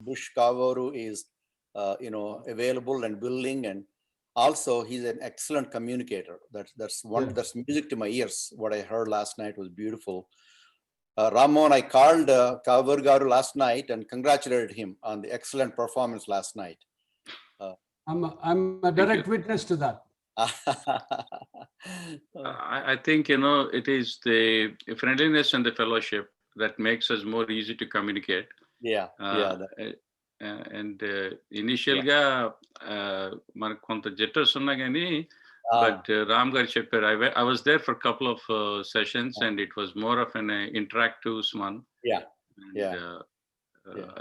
Bush Kavoru is, available and willing, and also he's an excellent communicator. That's music to my ears. What I heard last night was beautiful. Ramon, I called Kavoru Garu last night and congratulated him on the excellent performance last night. I'm a direct witness to that. I think, it is the friendliness and the fellowship that makes us more easy to communicate. And initial ga manaku konta jitters unna gani, but Ram garu chepparu, I was there for a couple of sessions and it was more of an interactive one.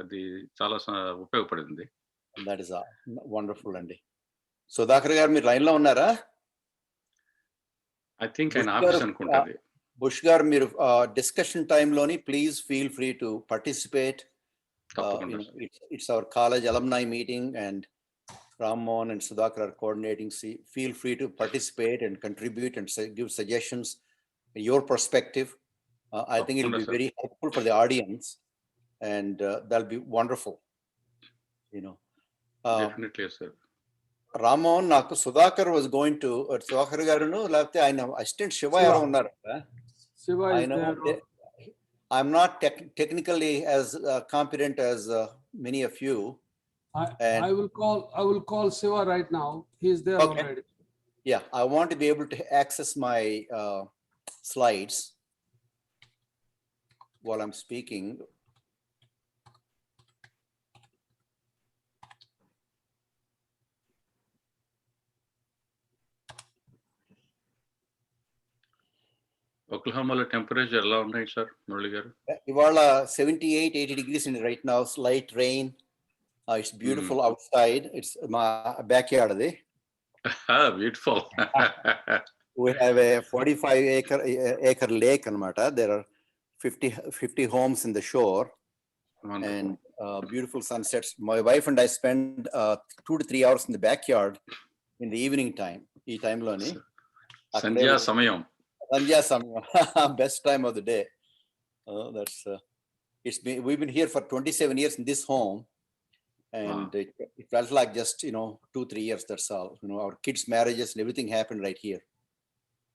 అది చాలా ఉపయోగపడింది. That is wonderful అండి. సుధాకర్ గారు మీరు line లో ఉన్నారా? I think ఆయన office అనుకుంటది. బుష్ గారు మీరు డిస్కషన్ టైంలోని please feel free to participate. It's our college alumni meeting and Ramon and Sudhakar are coordinating. Feel free to participate and contribute and give suggestions, your perspective. I think it will be very helpful for the audience and that'll be wonderful. Definitely, sir. Ramon, నాకు Sudhakar was going to, Sudhakar గారును లేకపోతే ఆయన assistant Shiva ఎవరో ఉన్నారు. I'm not technically as competent as many of you. I will call Siva right now. He's there already. Yeah, I want to be able to access my slides while I'm speaking. Oklahoma temperature ఎలా ఉన్నాయి sir Murali గారు? ఇవాళ 78-80 degrees in right now, slight rain. It's beautiful outside. It's my backyard. Beautiful. We have a 45-acre lake anamata. There are 50 homes in the shore. Wonderful. And beautiful sunsets. My wife and I spend 2 to 3 hours in the backyard in the evening time. Ee time loni Sandhya samayam. Best time of the day. We've been here for 27 years in this home, and it felt like just 2-3 years. That's all. Our kids' marriages and everything happened right here.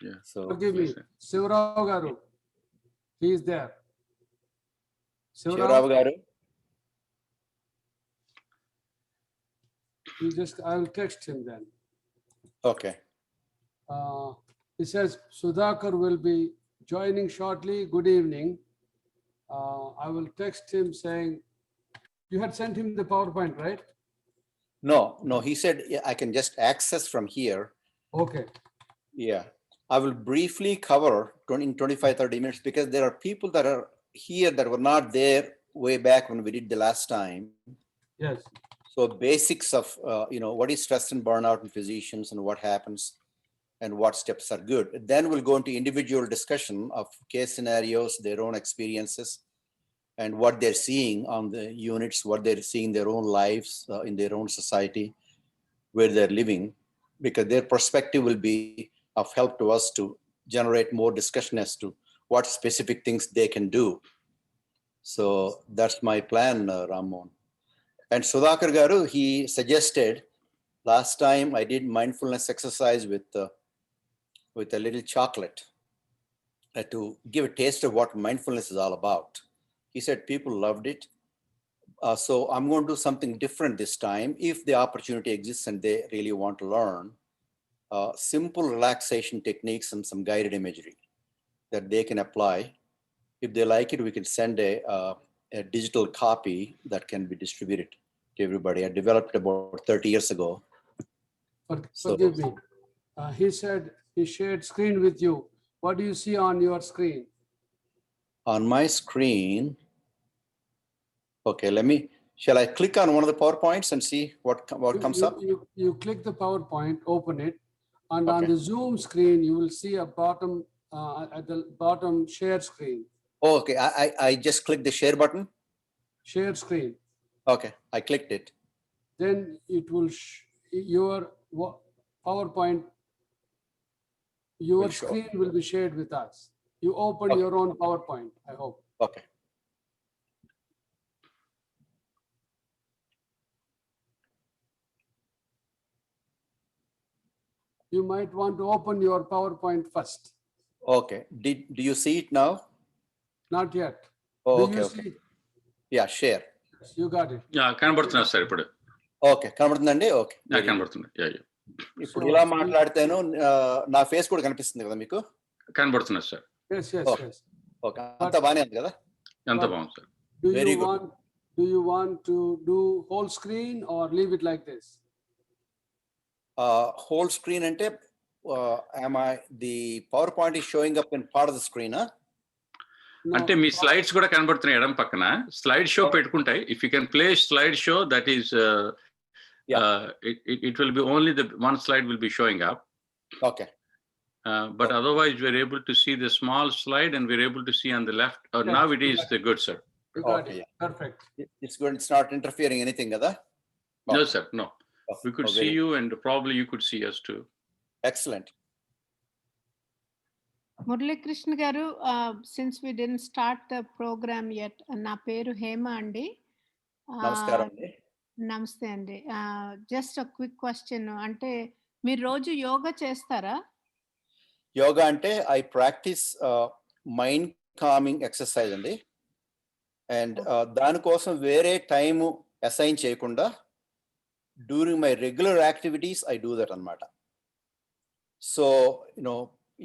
Yeah. So forgive me, Sivarao Garu. He is there. Sivarao Garu. I will text him then. Okay. He says Sudhakar will be joining shortly. Good evening. I will text him saying, you had sent him the PowerPoint, right? No. He said I can just access from here. Okay. Yeah. I will briefly cover in 25-30 minutes because there are people that are here that were not there way back when we did the last time. Yes. So basics of, what is stress and burnout in physicians and what happens and what steps are good. Then we'll go into individual discussion of case scenarios, their own experiences, and what they're seeing on the units, what they're seeing in their own lives, in their own society, where they're living, because their perspective will be of help to us to generate more discussion as to what specific things they can do. So that's my plan, Ramon. And Sudhakar Garu, he suggested last time I did mindfulness exercise with a little chocolate to give a taste of what mindfulness is all about. He said people loved it. So I'm going to do something different this time. If the opportunity exists and they really want to learn, simple relaxation techniques and some guided imagery that they can apply. If they like it, we can send a digital copy that can be distributed to everybody. I developed about 30 years ago. Forgive me. He said he shared screen with you. What do you see on your screen? On my screen, okay, shall I click on one of the PowerPoints and see what comes up? You click the PowerPoint, open it, and on the Zoom screen, you will see at the bottom share screen. Oh, okay, I just clicked the share button. Share screen. Okay, I clicked it. Then it will your PowerPoint, your screen will be shared with us. You open your own PowerPoint, I hope. Okay. you might want to open your PowerPoint first. Okay. Do you see it now? Not yet. Oh, Do okay. you Okay. see? Yeah, share. You got it. కనబడుతున్నారు sir ఇప్పుడు. Okay, కనబడుతుందండి. Okay, కనబడుతుంది. ఇప్పుడు ఇలా మాట్లాడితేను నా face కూడా కనిపిస్తుంది కదా మీకు? కనబడుతున్నారు sir. Yes, yes, yes. Okay, అంతా బాగానే ఉంది కదా? ఎంత బాగుంది sir. Very good. Do you want to do whole screen or leave it like this? Whole screen ante, the PowerPoint is showing up in part of the screen, huh? అంటే మీ slides కూడా కనబడుతున్నాయి ఎడం పక్కన. స్లైడ్ షో పెట్టుకుంటాయి. If you can play slide show, that is it will be only the one slide will be showing up. Okay. But otherwise we're able to see the small slide and we're able to see on the left. Now it is good, sir. Okay, perfect. It's good. It's not interfering anything, kada? No, sir. No. We could see you and probably you could see us too. Excellent. Murali Krishna garu, since we didn't start the program yet, na peru Hema andi. Namaskaram andi. Namaste andi. Just a quick question. Ante meer roju yoga chestara? Yoga ante I practice mind calming exercise andi. And దాని కోసం వేరే time assign చేయకుండా during my regular activities I do that anamata. So,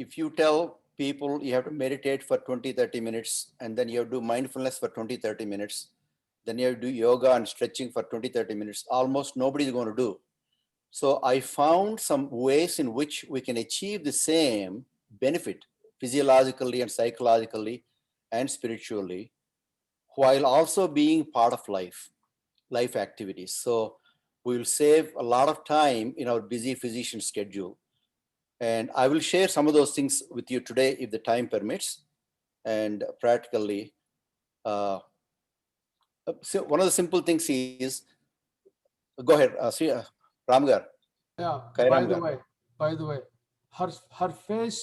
if you tell people you have to meditate for 20-30 minutes and then you have to do mindfulness for 20-30 minutes, then you have to do yoga and stretching for 20-30 minutes, almost nobody is going to do. So I found some ways in which we can achieve the same benefit physiologically and psychologically and spiritually, while also being part of life activities. So we will save a lot of time in our busy physician schedule. And I will share some of those things with you today if the time permits. And practically, so one of the simple things is, go ahead, Ramgar. Yeah, by the way, her face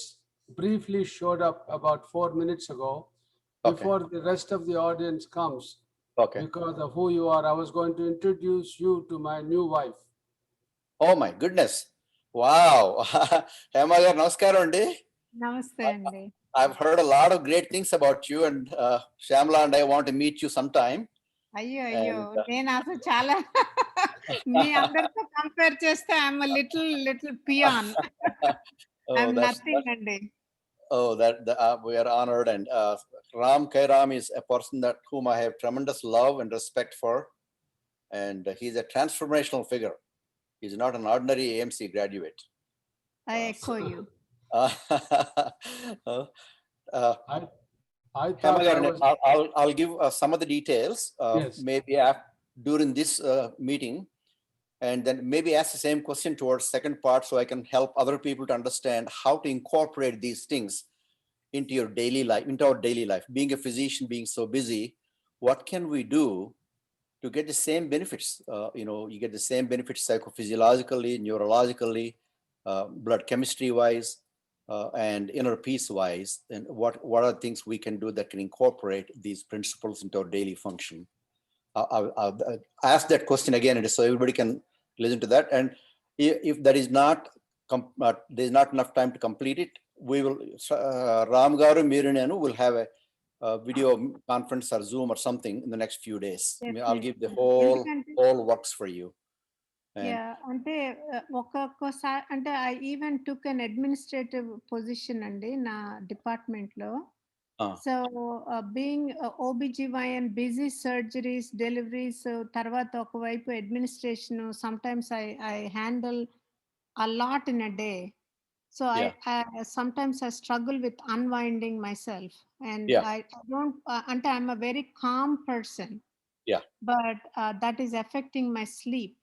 briefly showed up about 4 minutes ago. Before the rest of the audience comes, because of who you are, I was going to introduce you to my new wife. Oh my goodness. Wow. Hema garu, namaskaram andi. Namaste andi. I've heard a lot of great things about you, and Shyamala and I want to meet you sometime. అయ్యో నేను అసలు చాలా మీ అందరితో compare చేస్తే I'm little పియాన్. I'm nothing అండి. Oh, we are honored, and Ramon Kairam is a person whom I have tremendous love and respect for, and he's a transformational figure. He's not an ordinary AMC graduate. I echo you. I'll give some of the details, yes, maybe during this meeting, and then maybe ask the same question towards second part, so I can help other people to understand how to incorporate these things into your daily life, into our daily life. Being a physician, being so busy, what can we do to get the same benefits? You get the same benefits psychophysiologically, neurologically, blood chemistry wise, and inner peace wise. And what are things we can do that can incorporate these principles into our daily function? I'll ask that question again, so everybody can listen to that. And if there is not enough time to complete it, we will, Ram garu meeru nenu will have a video conference or Zoom or something in the next few days. I'll give the whole works for you. అంటే ఒక్కొక్కసారి అంటే I even took an administrative position అండి నా department లో. So being OBGYN, busy surgeries, deliveries, తర్వాత ఒకవైపు administration, sometimes I handle a lot in a day. So I sometimes I struggle with unwinding myself, and I don't, and I'm a very calm person. Yeah. But that is affecting my sleep.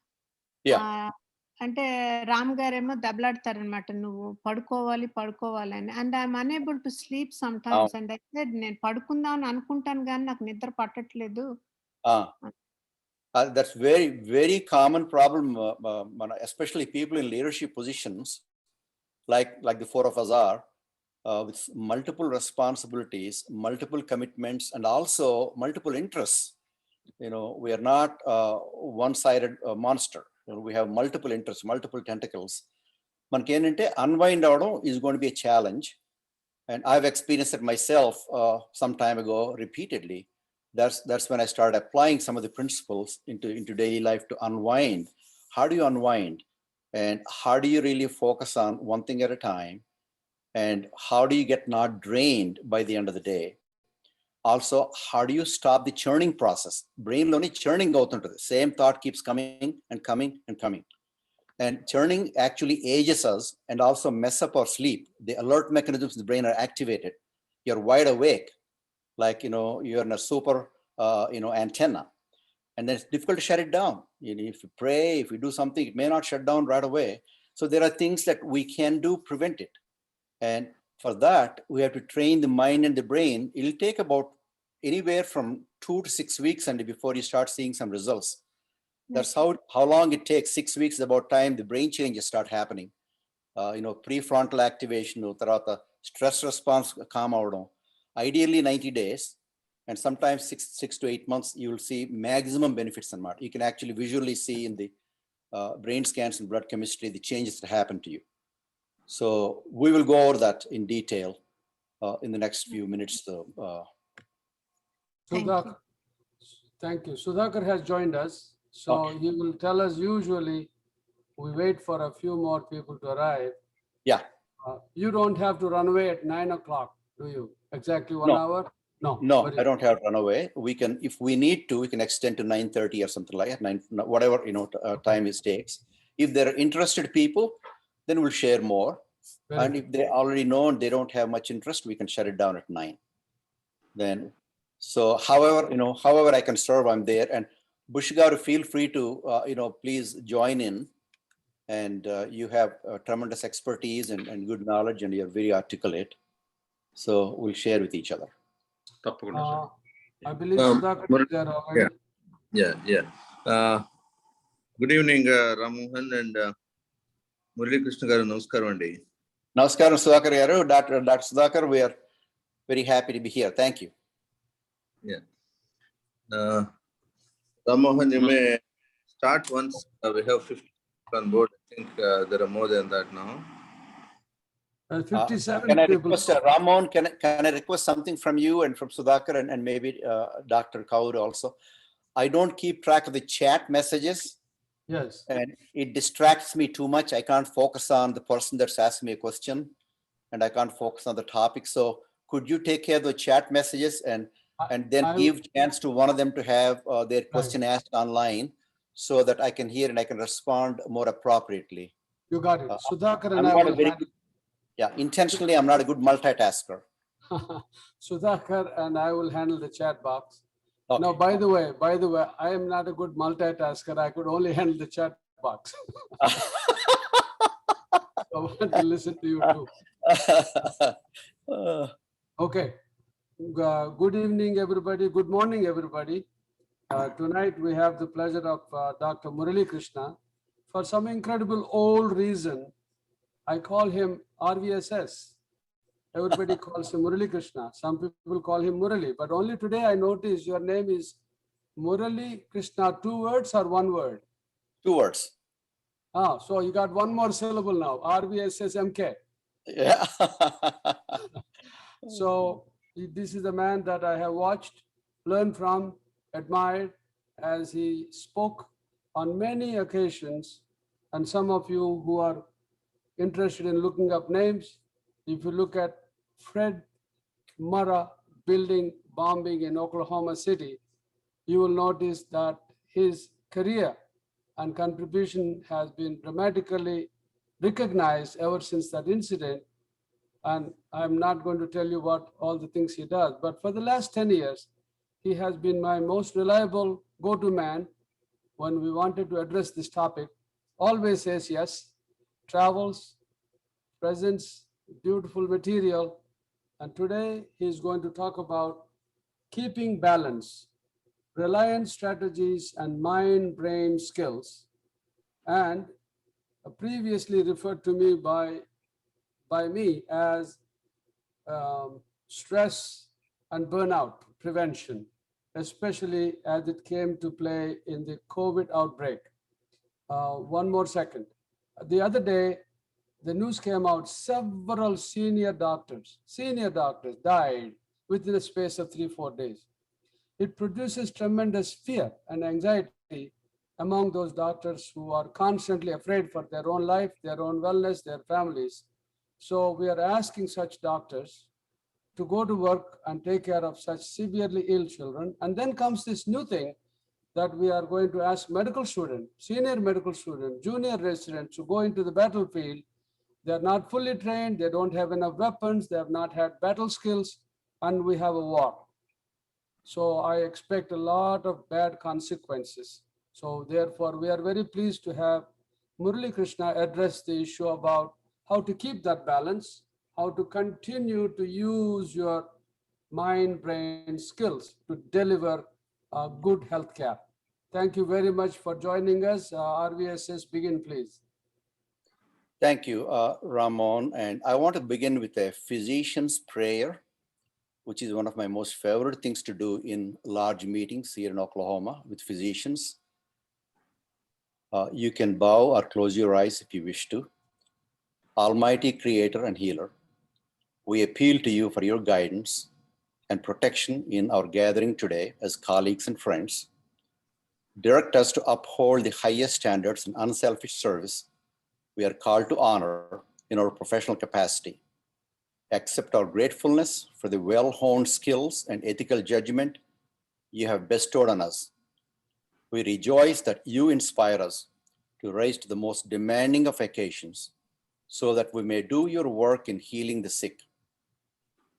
అంటే రామ్ గారేమో దెబ్బలాడతారనమాట, నువ్వు పడుకోవాలని. And I'm unable to sleep sometimes. And I said, నేను పడుకుందాం అని అనుకుంటాను కానీ నాకు నిద్ర పట్టట్లేదు. That's very, very common problem, especially people in leadership positions, like the four of us are, with multiple responsibilities, multiple commitments, and also multiple interests. We are not a one-sided monster. We have multiple interests, multiple tentacles. మనకి ఏంటంటే unwind అవడం is going to be a challenge. And I've experienced it myself some time ago repeatedly. That's when I started applying some of the principles into daily life to unwind. How do you unwind? And how do you really focus on one thing at a time? And how do you get not drained by the end of the day? Also, how do you stop the churning process? Brain loni churning avutuntadi. Same thought keeps coming and coming and coming. And churning actually ages us and also mess up our sleep. The alert mechanisms in the brain are activated. You're wide awake, like, you're in a super, antenna. And then it's difficult to shut it down. If you pray, if you do something, it may not shut down right away. So there are things that we can do, prevent it. And for that, we have to train the mind and the brain. It'll take about anywhere from 2 to 6 weeks and before you start seeing some results. That's how long it takes. 6 weeks is about time the brain changes start happening. Prefrontal activation, tarata stress response calm avadam. Ideally 90 days, and sometimes 6 to 8 months, you will see maximum benefits and more. You can actually visually see in the brain scans and blood chemistry the changes that happen to you. So we will go over that in detail in the next few minutes. Thank you. Sudhakar has joined us. So he will tell us. Usually we wait for a few more people to arrive. Yeah. You don't have to run away at 9 o'clock, do you? Exactly 1 hour? No, I don't have to run away. We can, if we need to, we can extend to 9:30 or something like that, whatever, time it takes. If there are interested people, then we'll share more. And if they already know and they don't have much interest, we can shut it down at 9. Then, so however I can serve, I'm there. And Bushgaru, feel free to, please join in. And you have tremendous expertise and good knowledge, and you're very articulate. So we'll share with each other. I believe Sudhakar is there already. Yeah. Good evening, Ramon and Murali Krishna garu. Namaskaram andi. Namaskaram, Sudhakar garu. Dr. Sudhakar, we are very happy to be here. Thank you. Yeah. Ramon, you may start once we have 50 on board. I think there are more than that now. 57 can I people. request Ramon? Can I request something from you and from Sudhakar and maybe Dr. Kaur also? I don't keep track of the chat messages. Yes. And it distracts me too much. I can't focus on the person that's asking me a question, and I can't focus on the topic. So could you take care of the chat messages and then give chance to one of them to have their question asked online, so that I can hear and I can respond more appropriately. You got it. Sudhakar and I will intentionally, I'm not a good multitasker. Sudhakar and I will handle the chat box. Okay. No, by the way, I am not a good multitasker. I could only handle the chat box. I want to listen to you too. Okay. Good evening, everybody. Good morning, everybody. Tonight we have the pleasure of Dr. Murali Krishna. For some incredible old reason, I call him RVSS. Everybody calls him Murali Krishna. Some people call him Murali, but only today I noticed your name is Murali Krishna. 2 words or 1 word? 2 words. So you got 1 more syllable now, RVSSMK. Yeah. So this is the man that I have watched, learned from, admired, as he spoke on many occasions. And some of you who are interested in looking up names, if you look at Fred Murrah building bombing in Oklahoma City, you will notice that his career and contribution has been dramatically recognized ever since that incident. And I'm not going to tell you what all the things he does, but for the last 10 years, he has been my most reliable go-to man when we wanted to address this topic. Always says yes, travels, presents beautiful material. And today he's going to talk about keeping balance, reliance strategies, and mind-brain skills. And previously referred to me by me as stress and burnout prevention, especially as it came to play in the COVID outbreak. 1 more second. The other day, the news came out, several senior doctors died within a space of 3-4 days. It produces tremendous fear and anxiety among those doctors who are constantly afraid for their own life, their own wellness, their families. So we are asking such doctors to go to work and take care of such severely ill children. And then comes this new thing that we are going to ask medical students, senior medical students, junior residents to go into the battlefield. They're not fully trained, they don't have enough weapons, they have not had battle skills, and we have a war. So I expect a lot of bad consequences. So therefore, we are very pleased to have Murali Krishna address the issue about how to keep that balance, how to continue to use your mind-brain skills to deliver good health care. Thank you very much for joining us. RVSS, begin please. Thank you, Ramon. And I want to begin with a physician's prayer, which is one of my most favorite things to do in large meetings here in Oklahoma with physicians. You can bow or close your eyes if you wish to. Almighty Creator and Healer, we appeal to you for your guidance and protection in our gathering today as colleagues and friends. Direct us to uphold the highest standards and unselfish service we are called to honor in our professional capacity. Accept our gratefulness for the well-honed skills and ethical judgment you have bestowed on us. We rejoice that you inspire us to rise to the most demanding of occasions so that we may do your work in healing the sick.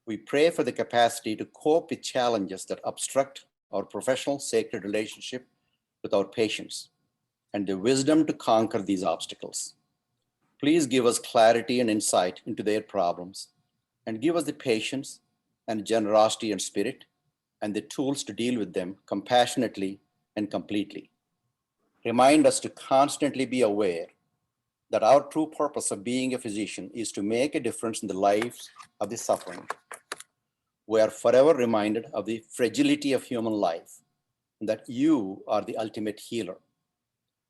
We pray for the capacity to cope with challenges that obstruct our professional sacred relationship with our patients and the wisdom to conquer these obstacles. Please give us clarity and insight into their problems and give us the patience and generosity and spirit and the tools to deal with them compassionately and completely. Remind us to constantly be aware that our true purpose of being a physician is to make a difference in the lives of the suffering. We are forever reminded of the fragility of human life and that you are the ultimate healer.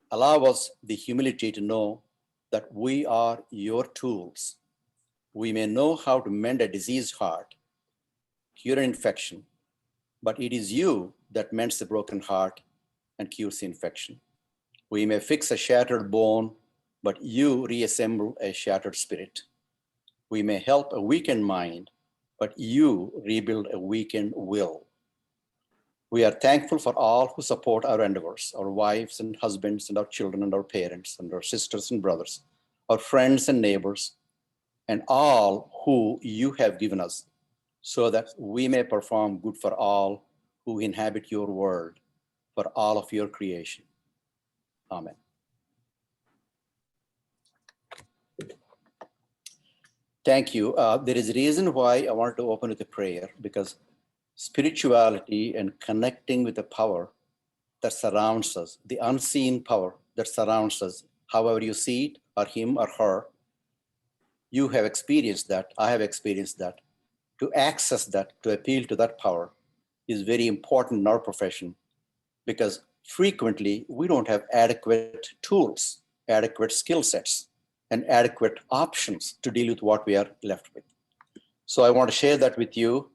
Allow us the humility to know that we are your tools. We may know how to mend a diseased heart, cure an infection, but it is you that mends the broken heart and cures the infection. We may fix a shattered bone, but you reassemble a shattered spirit. We may help a weakened mind, but you rebuild a weakened will. We are thankful for all who support our endeavors, our wives and husbands and our children and our parents and our sisters and brothers, our friends and neighbors, and all who you have given us, so that we may perform good for all who inhabit your world, for all of your creation. Amen. Thank you. There is a reason why I wanted to open with a prayer, because spirituality and connecting with the power that surrounds us, the unseen power that surrounds us, however you see it, or him or her, you have experienced that, I have experienced that. To access that, to appeal to that power is very important in our profession, because frequently we don't have adequate tools, adequate skill sets, and adequate options to deal with what we are left with. So I want to share that with you,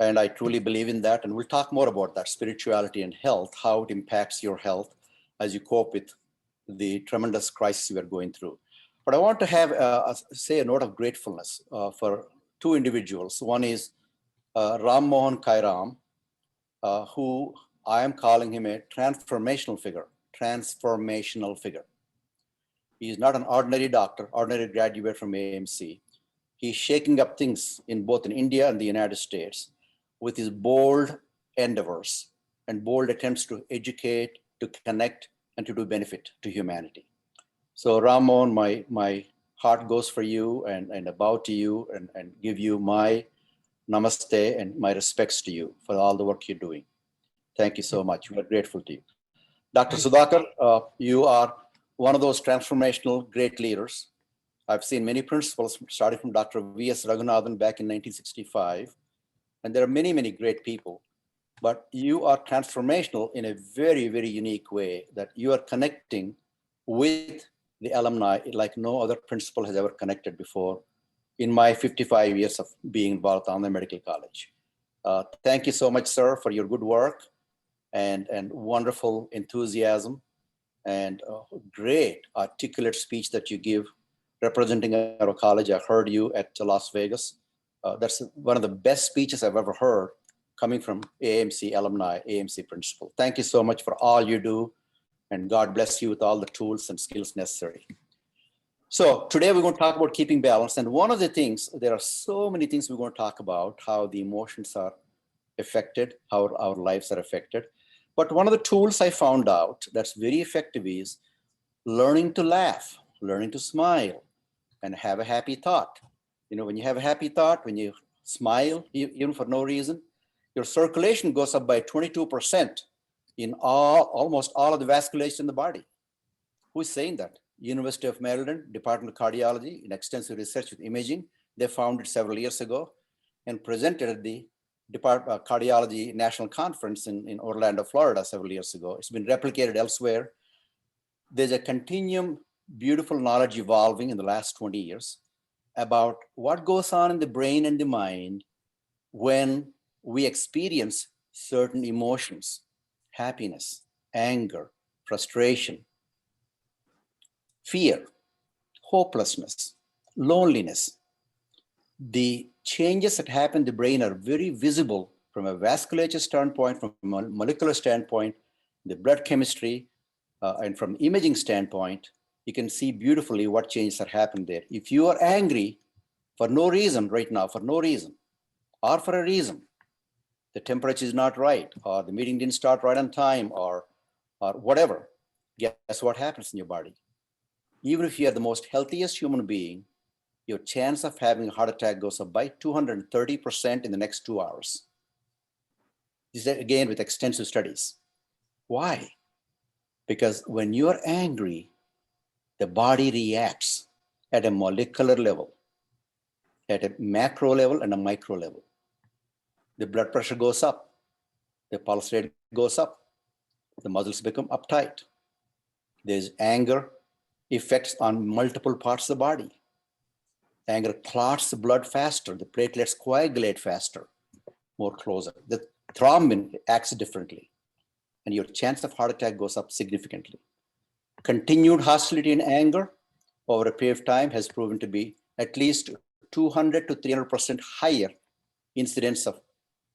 and I truly believe in that. And we'll talk more about that, spirituality and health, how it impacts your health as you cope with the tremendous crisis we are going through. But I want to have say a note of gratefulness for two individuals. One is Ramon Kairam, who I am calling him a transformational figure. He is not an ordinary doctor, ordinary graduate from AMC. He's shaking up things in both in India and the United States with his bold endeavors and bold attempts to educate, to connect, and to do benefit to humanity. So Ramon, my heart goes for you and I bow to you and give you my namaste and my respects to you for all the work you're doing. Thank you so much. We are grateful to you. Dr. Sudhakar, you are one of those transformational great leaders. I've seen many principles starting from Dr. V.S. Raghunathan back in 1965. And there are many, many great people, but you are transformational in a very, very unique way, that you are connecting with the alumni like no other principal has ever connected before in my 55 years of being involved on the medical college. Thank you so much, sir, for your good work and wonderful enthusiasm and great articulate speech that you give representing our college. I heard you at Las Vegas. That's one of the best speeches I've ever heard coming from AMC alumni, AMC principal. Thank you so much for all you do, and God bless you with all the tools and skills necessary. So today we're going to talk about keeping balance. And one of the things, there are so many things we're going to talk about, how the emotions are affected, how our lives are affected. But one of the tools I found out that's very effective is learning to laugh, learning to smile, and have a happy thought. You know, when you have a happy thought, when you smile, even for no reason, your circulation goes up by 22% in almost all of the vasculature in the body. Who is saying that? University of Maryland, Department of Cardiology, in extensive research with imaging, they found it several years ago and presented at the Department of Cardiology National Conference in Orlando, Florida several years ago. It's been replicated elsewhere. There's a continuum, beautiful knowledge evolving in the last 20 years about what goes on in the brain and the mind when we experience certain emotions, happiness, anger, frustration, fear, hopelessness, loneliness. The changes that happen in the brain are very visible from a vasculature standpoint, from a molecular standpoint, the blood chemistry, and from imaging standpoint. You can see beautifully what changes are happening there. If you are angry for no reason right now, for no reason, or for a reason, the temperature is not right, or the meeting didn't start right on time, or whatever, guess what happens in your body? Even if you are the most healthiest human being, your chance of having a heart attack goes up by 230% in the next 2 hours. This is again with extensive studies. Why? Because when you're angry, the body reacts at a molecular level, at a macro level and a micro level. The blood pressure goes up, the pulse rate goes up, the muscles become uptight. There's anger effects on multiple parts of the body. Anger clots the blood faster, the platelets coagulate faster, more closer. The thrombin acts differently, and your chance of heart attack goes up significantly. Continued hostility and anger over a period of time has proven to be at least 200 to 300% higher incidence of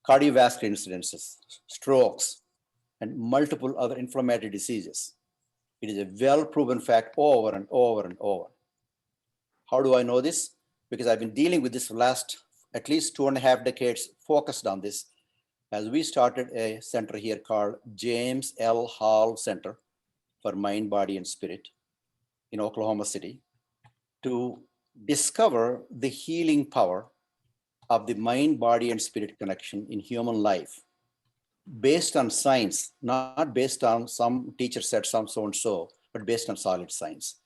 cardiovascular incidences, strokes, and multiple other inflammatory diseases. It is a well-proven fact over and over and over. How do I know this? Because I've been dealing with this for the last at least 2.5 decades, focused on this, as we started a center here called James L. Hall Center for Mind, Body, and Spirit in Oklahoma City to discover the healing power of the mind, body, and spirit connection in human life based on science, not based on some teacher said some so-and-so, but based on solid science.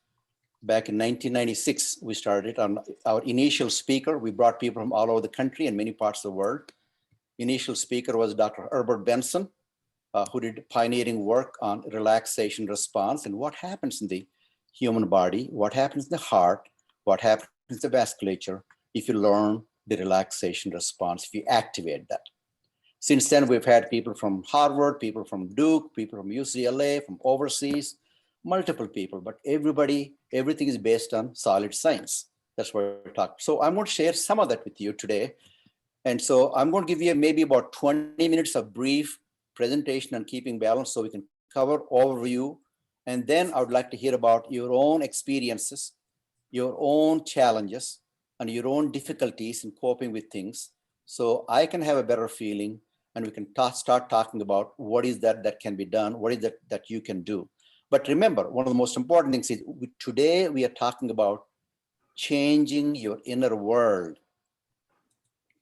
Back in 1996, we started on our initial speaker. We brought people from all over the country and many parts of the world. Initial speaker was Dr. Herbert Benson, who did pioneering work on relaxation response and what happens in the human body, what happens in the heart, what happens in the vasculature if you learn the relaxation response, if you activate that. Since then, we've had people from Harvard, people from Duke, people from UCLA, from overseas, multiple people, but everything is based on solid science. That's what we're talking. So I'm going to share some of that with you today. And so I'm going to give you maybe about 20 minutes of brief presentation on keeping balance so we can cover overview. And then I would like to hear about your own experiences, your own challenges, and your own difficulties in coping with things. So I can have a better feeling and we can start talking about what is that can be done, what is that you can do. But remember, one of the most important things is today we are talking about changing your inner world,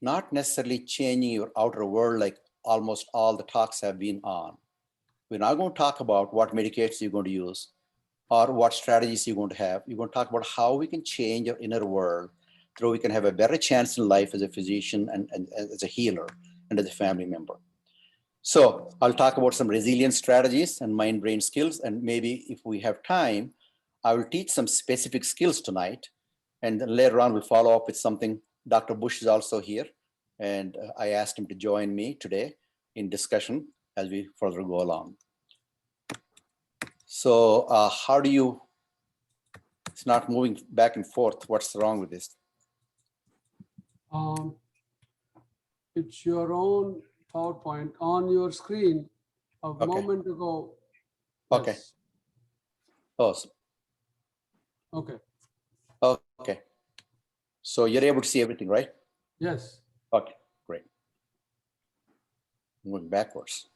not necessarily changing your outer world like almost all the talks have been on. We're not going to talk about what medications you're going to use or what strategies you're going to have. We're going to talk about how we can change your inner world through we can have a better chance in life as a physician and as a healer and as a family member. So I'll talk about some resilience strategies and mind-brain skills. And maybe if we have time, I will teach some specific skills tonight, and then later on we'll follow up with something. Dr. Bush is also here, and I asked him to join me today in discussion as we further go along. So how do you, it's not moving back and forth. What's wrong with this? It's your own PowerPoint on your screen a moment ago. Okay. Yes. Awesome. Okay. Okay. So you're able to see everything, right? Yes. Okay, great. Moving backwards.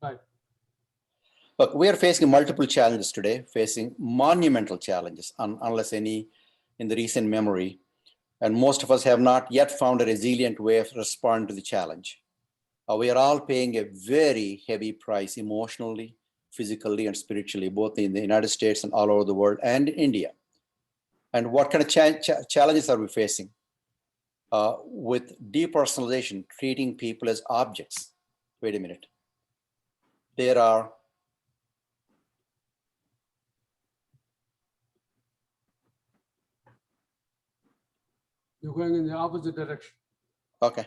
Right. Look, we are facing multiple challenges today, facing monumental challenges, unless any in the recent memory. And most of us have not yet found a resilient way of responding to the challenge. We are all paying a very heavy price emotionally, physically, and spiritually, both in the United States and all over the world and in India. And what kind of challenges are we facing? With depersonalization, treating people as objects. Wait a minute. There are You're going in the opposite direction. okay.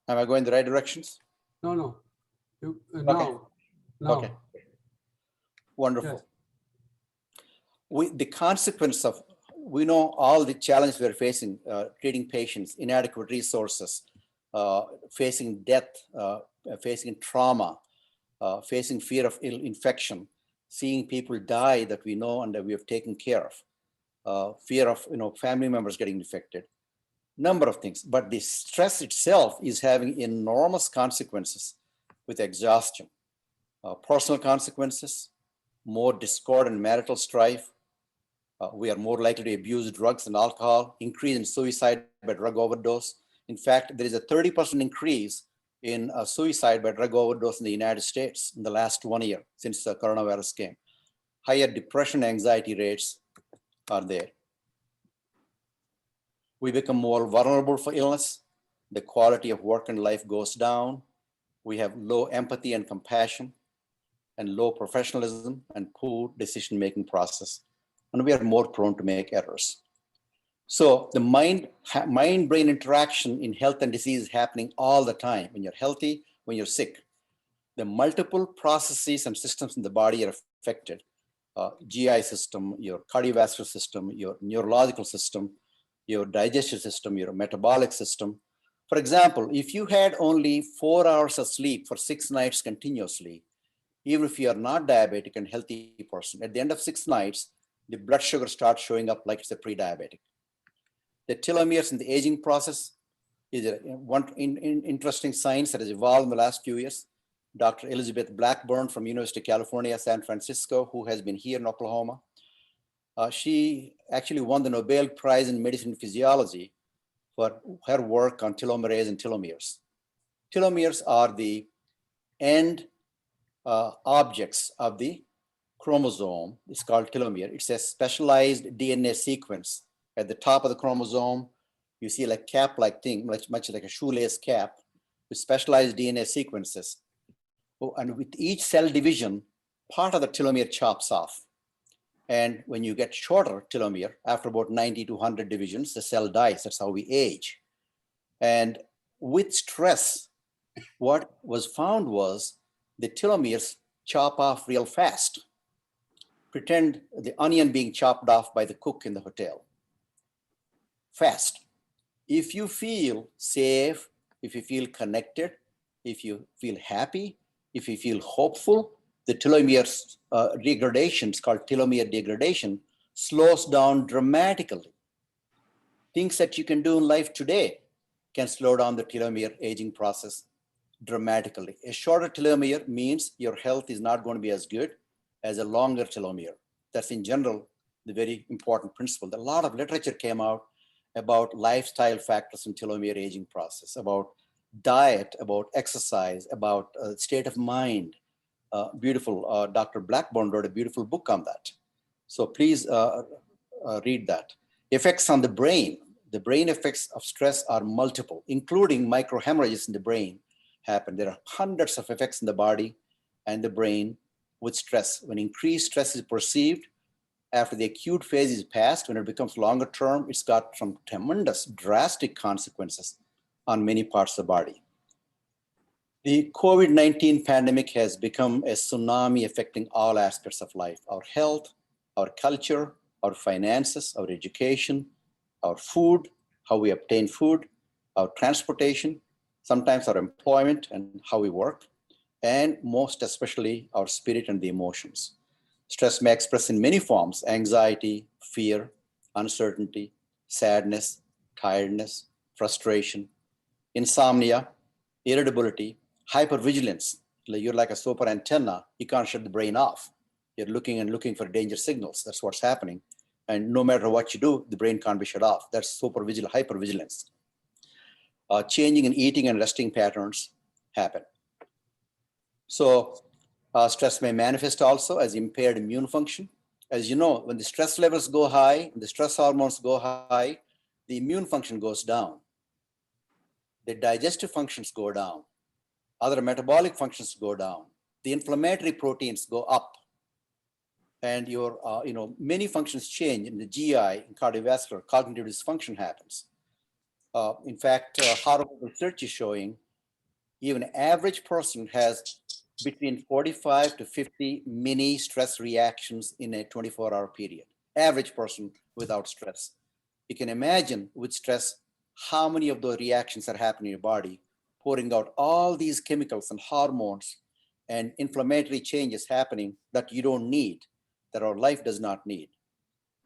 Am I going the right directions? No. No. Okay. Wonderful. Yes. The consequence of, we know all the challenges we're facing, treating patients, inadequate resources, facing death, facing trauma, facing fear of infection, seeing people die that we know and that we have taken care of, fear of family members getting infected, number of things. But the stress itself is having enormous consequences with exhaustion, personal consequences, more discord and marital strife. We are more likely to abuse drugs and alcohol, increase in suicide by drug overdose. In fact, there is a 30% increase in suicide by drug overdose in the United States in the last 1 year since the coronavirus came. Higher depression, anxiety rates are there. We become more vulnerable for illness. The quality of work and life goes down. We have low empathy and compassion, and low professionalism and poor decision-making process. And we are more prone to make errors. So the mind-brain interaction in health and disease is happening all the time. When you're healthy, when you're sick, the multiple processes and systems in the body are affected. GI system, your cardiovascular system, your neurological system, your digestive system, your metabolic system. For example, if you had only 4 hours of sleep for 6 nights continuously, even if you are not diabetic and healthy person, at the end of 6 nights, the blood sugar starts showing up like it's a pre-diabetic. The telomeres in the aging process is one interesting science that has evolved in the last few years. Dr. Elizabeth Blackburn from University of California, San Francisco, who has been here in Oklahoma. She actually won the Nobel Prize in Medicine and Physiology for her work on telomerase and telomeres. Telomeres are the end objects of the chromosome. It's called telomere. It's a specialized DNA sequence. At the top of the chromosome, you see like cap-like thing, much like a shoelace cap, with specialized DNA sequences. And with each cell division, part of the telomere chops off. And when you get shorter telomere, after about 90 to 100 divisions, the cell dies. That's how we age. And with stress, what was found was the telomeres chop off real fast. Pretend the onion being chopped off by the cook in the hotel. Fast. If you feel safe, if you feel connected, if you feel happy, if you feel hopeful, the telomere degradation, it's called telomere degradation, slows down dramatically. Things that you can do in life today can slow down the telomere aging process dramatically. A shorter telomere means your health is not going to be as good as a longer telomere. That's in general the very important principle. A lot of literature came out about lifestyle factors in telomere aging process, about diet, about exercise, about state of mind. Beautiful. Dr. Blackburn wrote a beautiful book on that. So please read that. Effects on the brain. The brain effects of stress are multiple, including microhemorrhages in the brain happen. There are hundreds of effects in the body and the brain with stress. When increased stress is perceived, after the acute phase is passed, when it becomes longer term, it's got some tremendous, drastic consequences on many parts of the body. The COVID-19 pandemic has become a tsunami affecting all aspects of life: our health, our culture, our finances, our education, our food, how we obtain food, our transportation, sometimes our employment and how we work, and most especially our spirit and the emotions. Stress may express in many forms: anxiety, fear, uncertainty, sadness, tiredness, frustration, insomnia, irritability, hypervigilance. You're like a super antenna. You can't shut the brain off. You're looking for danger signals. That's what's happening. And no matter what you do, the brain can't be shut off. That's hypervigilance. Changing in eating and resting patterns happen. So stress may manifest also as impaired immune function. As you know, when the stress levels go high, when the stress hormones go high, the immune function goes down. The digestive functions go down. Other metabolic functions go down. The inflammatory proteins go up. And your, many functions change in the GI, in cardiovascular, cognitive dysfunction happens. In fact, Harvard research is showing even an average person has between 45 to 50 mini stress reactions in a 24-hour period. Average person without stress. You can imagine with stress how many of those reactions are happening in your body, pouring out all these chemicals and hormones and inflammatory changes happening that you don't need, that our life does not need.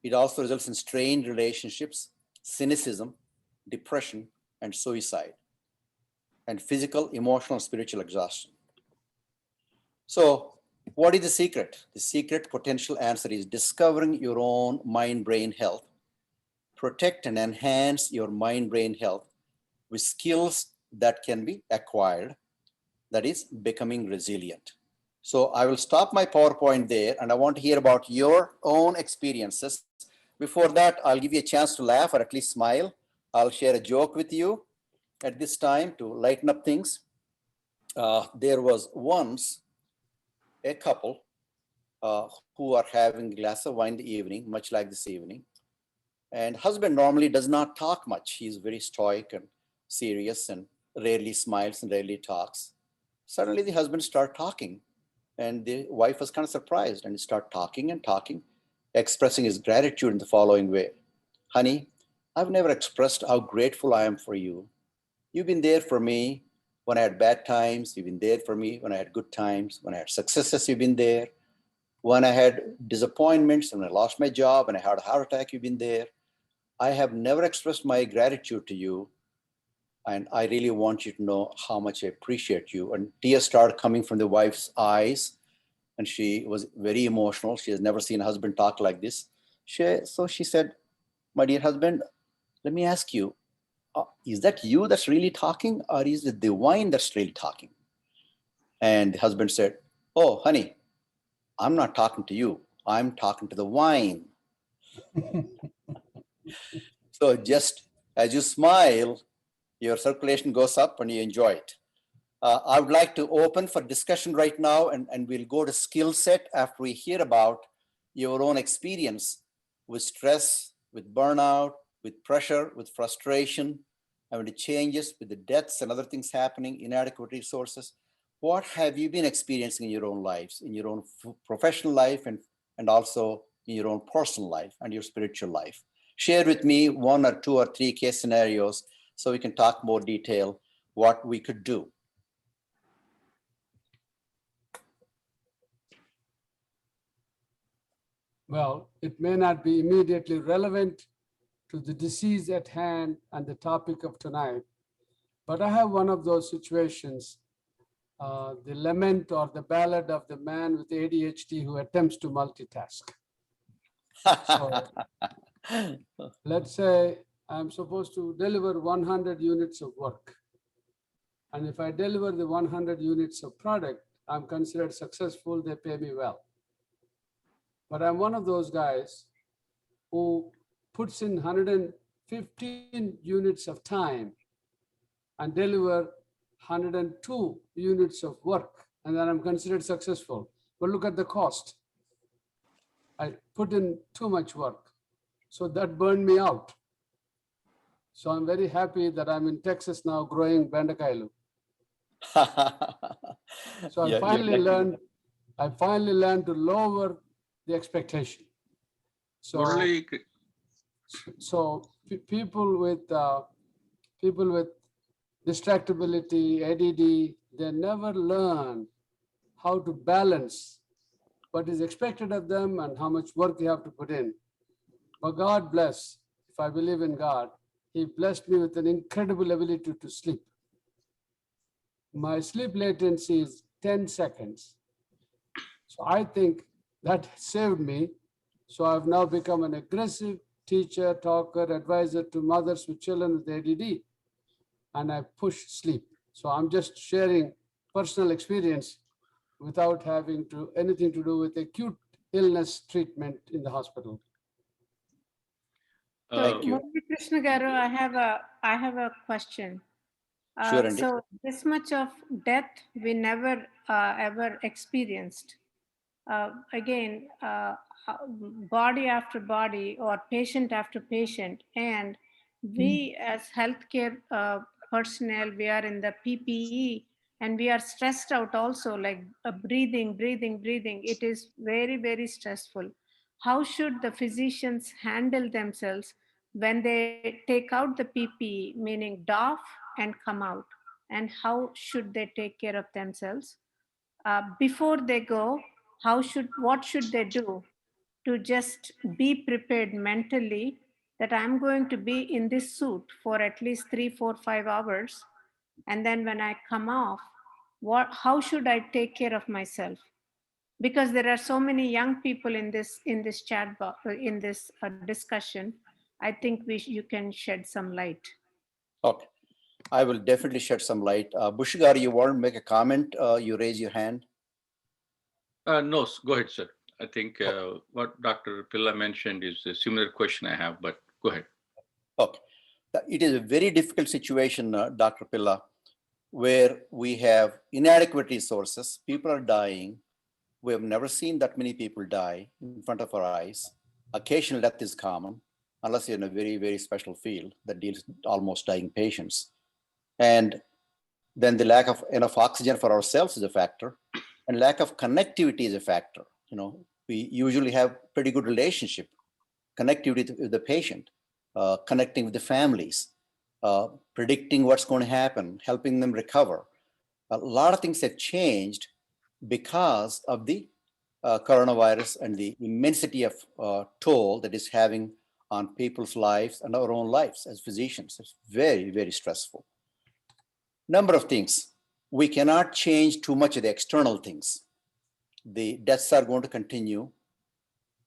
It also results in strained relationships, cynicism, depression, and suicide, and physical, emotional, spiritual exhaustion. So what is the secret? The secret potential answer is discovering your own mind-brain health. Protect and enhance your mind-brain health with skills that can be acquired, that is becoming resilient. So I will stop my PowerPoint there, and I want to hear about your own experiences. Before that, I'll give you a chance to laugh or at least smile. I'll share a joke with you at this time to lighten up things. There was once a couple who are having a glass of wine in the evening, much like this evening. And husband normally does not talk much. He's very stoic and serious and rarely smiles and rarely talks. Suddenly the husband started talking, and the wife was kind of surprised, and he started talking and talking, expressing his gratitude in the following way. Honey, I've never expressed how grateful I am for you. You've been there for me when I had bad times. You've been there for me when I had good times. When I had successes, you've been there. When I had disappointments, when I lost my job and I had a heart attack, you've been there. I have never expressed my gratitude to you. And I really want you to know how much I appreciate you. And tears started coming from the wife's eyes. And she was very emotional. She has never seen a husband talk like this. So she said, my dear husband, let me ask you, is that you that's really talking, or is it the wine that's really talking? And the husband said, oh, honey, I'm not talking to you. I'm talking to the wine. So just as you smile, your circulation goes up and you enjoy it. I would like to open for discussion right now, and we'll go to skill set after we hear about your own experience with stress, with burnout, with pressure, with frustration, and with the changes, with the deaths and other things happening, inadequate resources. What have you been experiencing in your own lives, in your own professional life, and also in your own personal life and your spiritual life? Share with me 1 or 2 or 3 case scenarios so we can talk more detail what we could do. Well, it may not be immediately relevant to the disease at hand and the topic of tonight, but I have one of those situations, the lament or the ballad of the man with ADHD who attempts to multitask. So let's say I'm supposed to deliver 100 units of work. And if I deliver the 100 units of product, I'm considered successful, they pay me well. But I'm one of those guys who puts in 150 15 units of time and deliver 102 units of work, and then I'm considered successful. But look at the cost. I put in too much work. So that burned me out. So I'm very happy that I'm in Texas now growing bendakailu. So I finally learned to lower the expectation. So, people with distractibility, ADD, they never learn how to balance what is expected of them and how much work you have to put in. But God bless, if I believe in God, He blessed me with an incredible ability to sleep. My sleep latency is 10 seconds. So I think that saved me. So I've now become an aggressive teacher, talker, advisor to mothers with children with ADD. And I push sleep. So I'm just sharing personal experience without having anything to do with acute illness treatment in the hospital. Thank you. Krishna Garu, I have a question. Sure, so this much of death we never ever experienced. Again, body after body or patient after patient, and we as healthcare personnel, we are in the PPE and we are stressed out also, like breathing. It is very, very stressful. How should the physicians handle themselves when they take out the PPE, meaning doff and come out? And how should they take care of themselves? Before they go, what should they do to just be prepared mentally that I'm going to be in this suit for at least 3, 4, 5 hours, and then when I come off, how should I take care of myself? Because there are so many young people in this chat box, in this discussion. I think you can shed some light. Okay, I will definitely shed some light. Bushigar, you want to make a comment? You raise your hand. No, go ahead, sir. I think what Dr. Pilla mentioned is a similar question I have, but go ahead. Okay. It is a very difficult situation, Dr. Pilla, where we have inadequate resources. People are dying. We have never seen that many people die in front of our eyes. Occasional death is common, unless you're in a very, very special field that deals with almost dying patients. And then the lack of enough oxygen for ourselves is a factor, and lack of connectivity is a factor. We usually have pretty good relationship, connectivity with the patient, connecting with the families, predicting what's going to happen, helping them recover. A lot of things have changed because of the coronavirus and the immensity of toll that is having on people's lives and our own lives as physicians. It's very, very stressful. Number of things. We cannot change too much of the external things. The deaths are going to continue.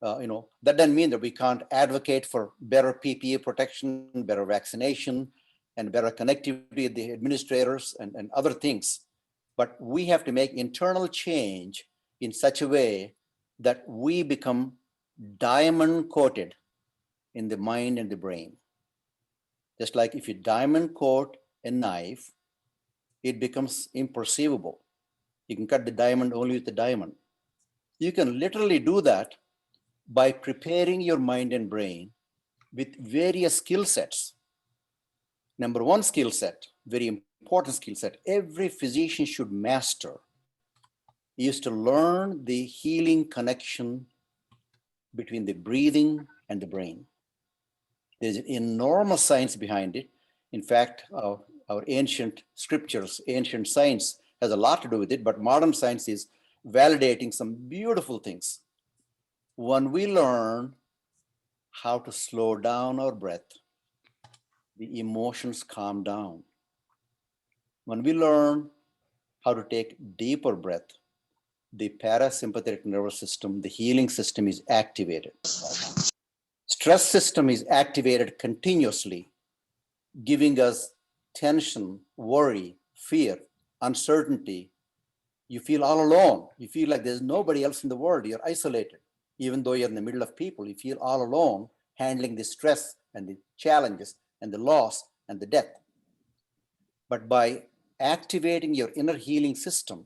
That doesn't mean that we can't advocate for better PPE protection, better vaccination, and better connectivity with the administrators and other things. But we have to make internal change in such a way that we become diamond coated in the mind and the brain. Just like if you diamond coat a knife, it becomes imperceivable. You can cut the diamond only with the diamond. You can literally do that by preparing your mind and brain with various skill sets. Number one skill set, very important skill set, every physician should master, is to learn the healing connection between the breathing and the brain. There's an enormous science behind it. In fact, our ancient scriptures, ancient science has a lot to do with it, but modern science is validating some beautiful things. When we learn how to slow down our breath, the emotions calm down. When we learn how to take deeper breath, the parasympathetic nervous system, the healing system is activated. Stress system is activated continuously, giving us tension, worry, fear, uncertainty. You feel all alone. You feel like there's nobody else in the world. You're isolated. Even though you're in the middle of people, you feel all alone handling the stress and the challenges and the loss and the death. But by activating your inner healing system,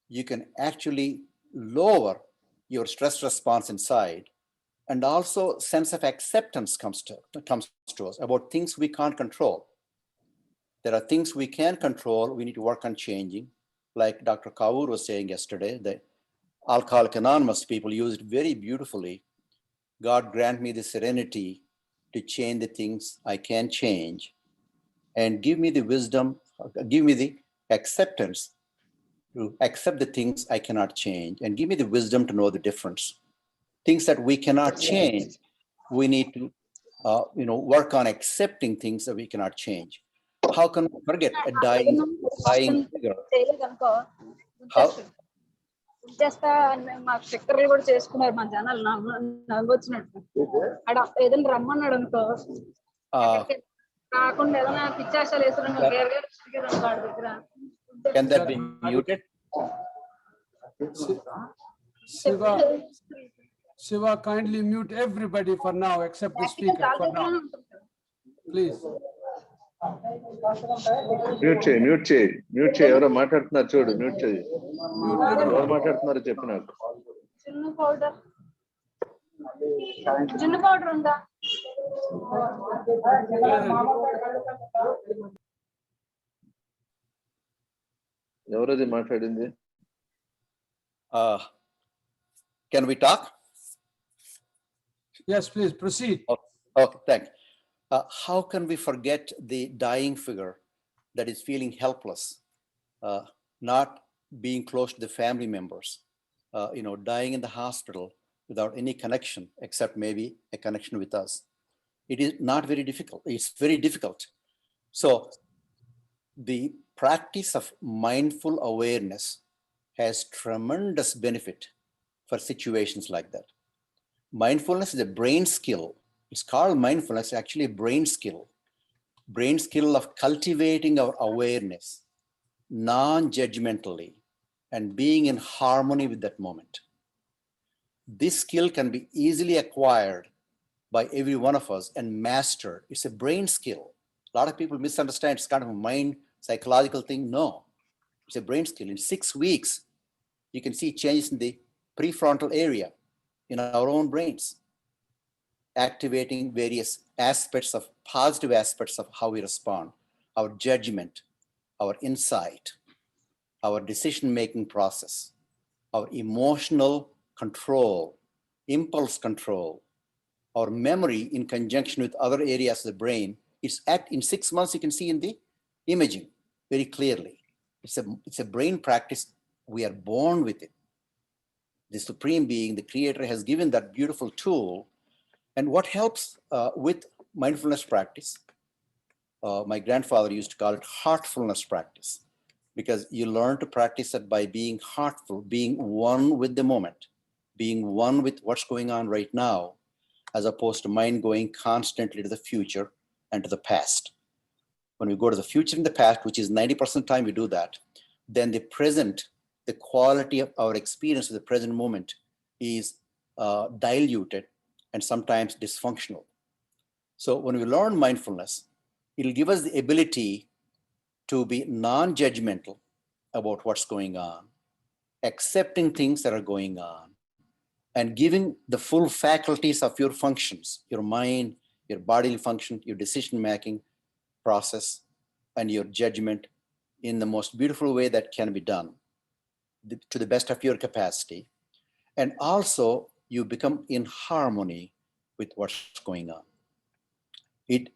you can actually lower your stress response inside, and also sense of acceptance comes to us about things we can't control. There are things we can control, we need to work on changing. Like Dr. Kaur was saying yesterday, the Alcoholics Anonymous people used very beautifully. God grant me the serenity to change the things I can change, and give me the wisdom, give me the acceptance to accept the things I cannot change, and give me the wisdom to know the difference. Things that we cannot change, we need to work on accepting things that we cannot change. How can we forget a dying figure? How? చేస్తా మా స్టిక్కర్లు కూడా చేసుకున్నారు మా జనాలు నవ్వొచ్చినట్టు అక్కడ ఏదైనా రమ్మన్నాడు అనుకో కాకుండా ఏదైనా పిచ్చాశాలు వేసారనుకో వాడి దగ్గర. Can that be muted? Shiva, kindly mute everybody for now except the speaker for now. Please. Mute చేయి ఎవరో మాట్లాడుతున్నారు చూడు, మ్యూట్ చేయి. ఎవరు మాట్లాడుతున్నారో చెప్పు నాకు. జున్ను పౌడర్ ఉందా? ఎవరది మాట్లాడింది? Can we talk? Yes, please proceed. Okay, thanks. How can we forget the dying figure that is feeling helpless, not being close to the family members, dying in the hospital without any connection except maybe a connection with us? It is not very difficult. It's very difficult. So the practice of mindful awareness has tremendous benefit for situations like that. Mindfulness is a brain skill. It's called mindfulness, actually a brain skill of cultivating our awareness non-judgmentally and being in harmony with that moment. This skill can be easily acquired by every one of us and mastered. It's a brain skill. A lot of people misunderstand it's kind of a mind psychological thing. No, it's a brain skill. In 6 weeks, you can see changes in the prefrontal area in our own brains, activating various aspects of positive aspects of how we respond, our judgment, our insight, our decision-making process, our emotional control, impulse control, our memory in conjunction with other areas of the brain. It's in 6 months, you can see in the imaging very clearly. It's a brain practice. We are born with it. The Supreme Being, the Creator, has given that beautiful tool. And what helps with mindfulness practice, my grandfather used to call it heartfulness practice, because you learn to practice it by being heartful, being one with the moment, being one with what's going on right now, as opposed to mind going constantly to the future and to the past. When we go to the future and the past, which is 90% of the time we do that, then the present, the quality of our experience of the present moment is diluted and sometimes dysfunctional. So when we learn mindfulness, it'll give us the ability to be non-judgmental about what's going on, accepting things that are going on, and giving the full faculties of your functions, your mind, your bodily function, your decision-making process, and your judgment in the most beautiful way that can be done to the best of your capacity. And also you become in harmony with what's going on.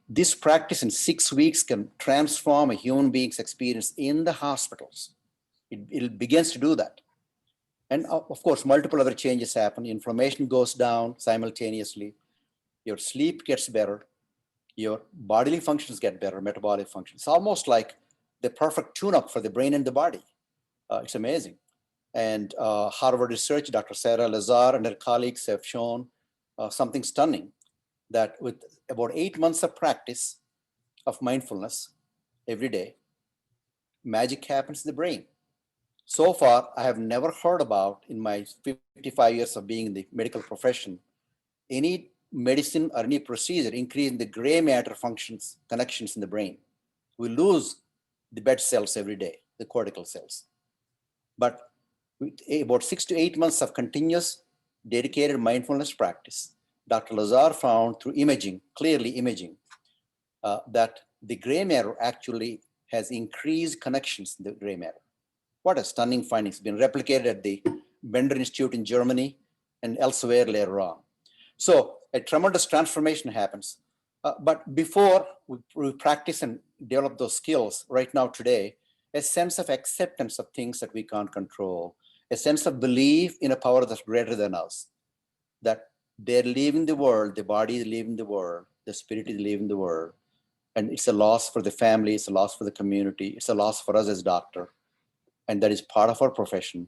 This practice in 6 weeks can transform a human being's experience in the hospitals. It begins to do that. And of course, multiple other changes happen. Inflammation goes down simultaneously. Your sleep gets better. Your bodily functions get better, metabolic functions. It's almost like the perfect tune-up for the brain and the body. It's amazing. And Harvard research, Dr. Sarah Lazar and her colleagues have shown something stunning, that with about 8 months of practice of mindfulness every day, magic happens in the brain. So far, I have never heard about, in my 55 years of being in the medical profession, any medicine or any procedure increase in the gray matter functions, connections in the brain. We lose the bed cells every day, the cortical cells. But with about 6 to 8 months of continuous dedicated mindfulness practice, Dr. Lazar found through imaging, clearly imaging, that the gray matter actually has increased connections in the gray matter. What a stunning finding. It's been replicated at the Bender Institute in Germany and elsewhere later on. So a tremendous transformation happens. But before we practice and develop those skills right now today, a sense of acceptance of things that we can't control, a sense of belief in a power that's greater than us, that they're leaving the world, the body is leaving the world, the spirit is leaving the world. And it's a loss for the family, it's a loss for the community, it's a loss for us as doctor. And that is part of our profession.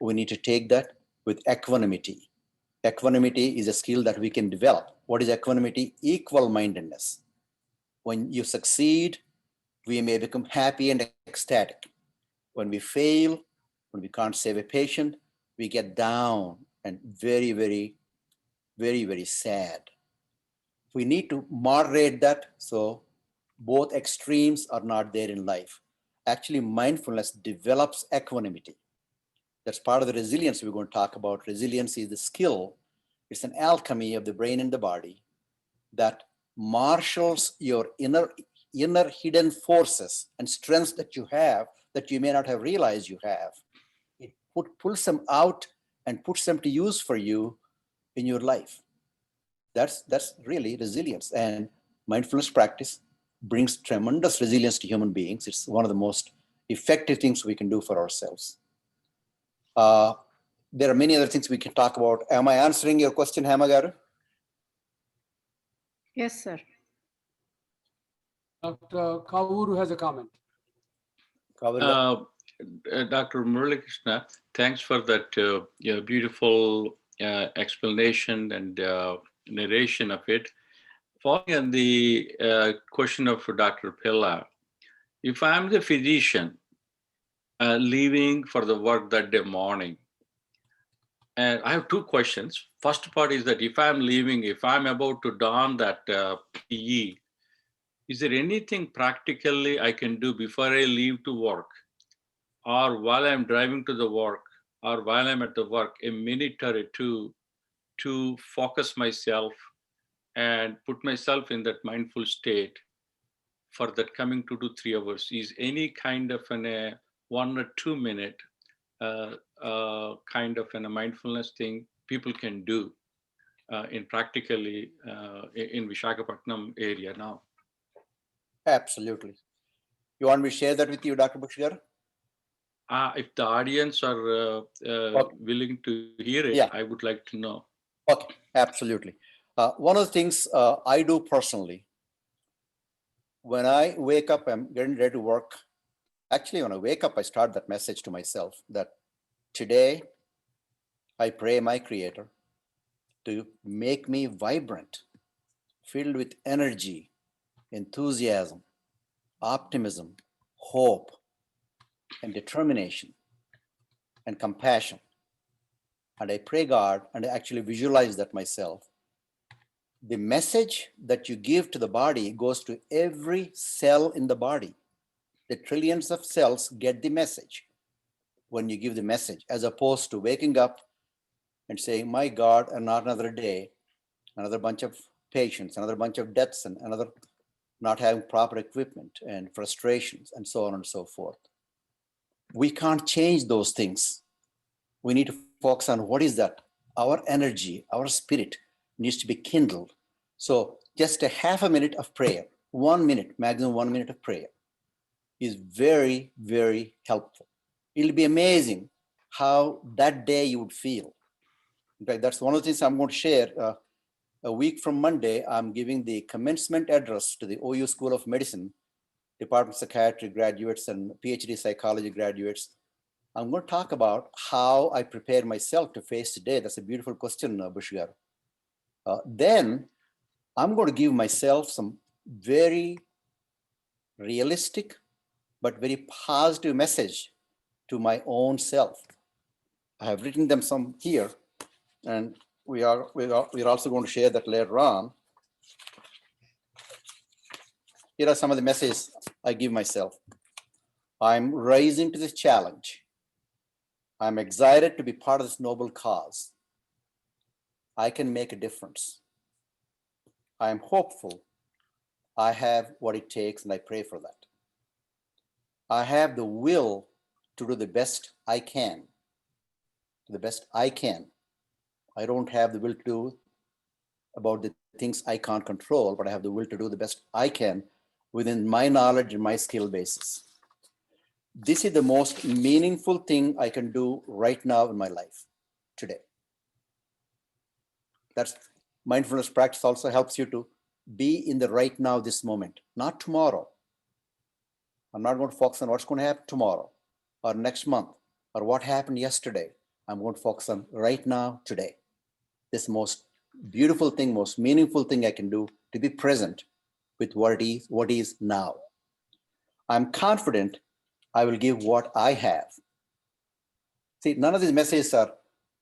We need to take that with equanimity. Equanimity is a skill that we can develop. What is equanimity? Equal-mindedness. When you succeed, we may become happy and ecstatic. When we fail, when we can't save a patient, we get down and very, very, very, very sad. We need to moderate that so both extremes are not there in life. Actually, mindfulness develops equanimity. That's part of the resilience we're going to talk about. Resilience is the skill. It's an alchemy of the brain and the body that marshals your inner hidden forces and strengths that you have that you may not have realized you have. It pulls them out and puts them to use for you in your life. That's really resilience. And mindfulness practice brings tremendous resilience to human beings. It's one of the most effective things we can do for ourselves. There are many other things we can talk about. Am I answering your question, Hamagaru? Yes, sir. Dr. Kavuru has a comment. Dr. Muralikrishna, thanks for that beautiful explanation and narration of it. Following on the question of Dr. Pilla, if I'm the physician leaving for the work that day morning, and I have two questions. First part is that if I'm leaving, if I'm about to don that PE, is there anything practically I can do before I leave to work, or while I'm driving to the work, or while I'm at the work, a minute or two to focus myself and put myself in that mindful state for that coming 2 to 3 hours? Is any kind of a 1 or 2 minute kind of a mindfulness thing people can do in practically in Visakhapatnam area now? Absolutely. You want me to share that with you, Dr. Bhukshigar? If the audience are willing to hear it, yeah. I would like to know. Okay, absolutely. One of the things I do personally, when I wake up, I'm getting ready to work. Actually, when I wake up, I start that message to myself that today I pray my Creator to make me vibrant, filled with energy, enthusiasm, optimism, hope, and determination, and compassion. And I pray God, and I actually visualize that myself. The message that you give to the body goes to every cell in the body. The trillions of cells get the message when you give the message, as opposed to waking up and saying, my God, not another day, another bunch of patients, another bunch of deaths, and another not having proper equipment and frustrations and so on and so forth. We can't change those things. We need to focus on what is that? Our energy, our spirit needs to be kindled. So just a half a minute of prayer, 1 minute, maximum 1 minute of prayer is very, very helpful. It'll be amazing how that day you would feel. In fact, that's one of the things I'm going to share. A week from Monday, I'm giving the commencement address to the OU School of Medicine, Department of Psychiatry graduates and PhD psychology graduates. I'm going to talk about how I prepare myself to face today. That's a beautiful question, Bhukshigar. Then I'm going to give myself some very realistic but very positive message to my own self. I have written them some here, and we're also going to share that later on. Here are some of the messages I give myself. I'm rising to this challenge. I'm excited to be part of this noble cause. I can make a difference. I'm hopeful. I have what it takes, and I pray for that. I have the will to do the best I can. The best I can. I don't have the will to do about the things I can't control, but I have the will to do the best I can within my knowledge and my skill basis. This is the most meaningful thing I can do right now in my life today. That's mindfulness practice also helps you to be in the right now, this moment, not tomorrow. I'm not going to focus on what's going to happen tomorrow or next month or what happened yesterday. I'm going to focus on right now, today. This most beautiful thing, most meaningful thing I can do to be present with what is now. I'm confident I will give what I have. See, none of these messages are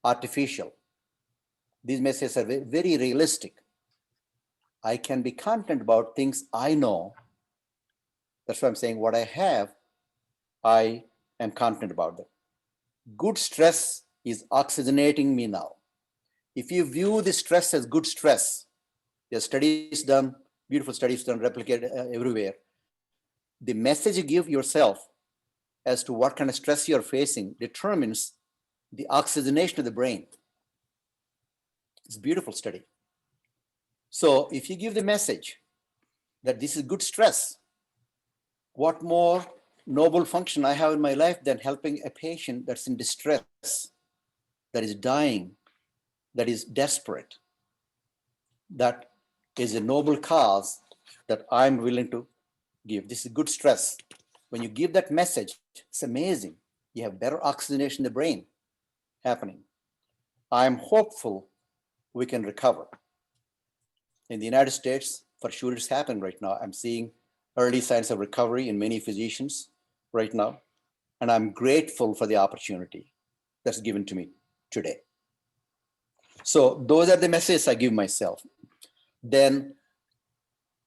artificial. These messages are very realistic. I can be confident about things I know. That's why I'm saying what I have, I am confident about them. Good stress is oxygenating me now. If you view the stress as good stress, there's studies done, beautiful studies done, replicated everywhere. The message you give yourself as to what kind of stress you're facing determines the oxygenation of the brain. It's a beautiful study. So if you give the message that this is good stress, what more noble function I have in my life than helping a patient that's in distress, that is dying, that is desperate. That is a noble cause that I'm willing to give. This is good stress. When you give that message, it's amazing. You have better oxygenation in the brain happening. I'm hopeful we can recover. In the United States, for sure it's happening right now. I'm seeing early signs of recovery in many physicians right now. And I'm grateful for the opportunity that's given to me today. So those are the messages I give myself. Then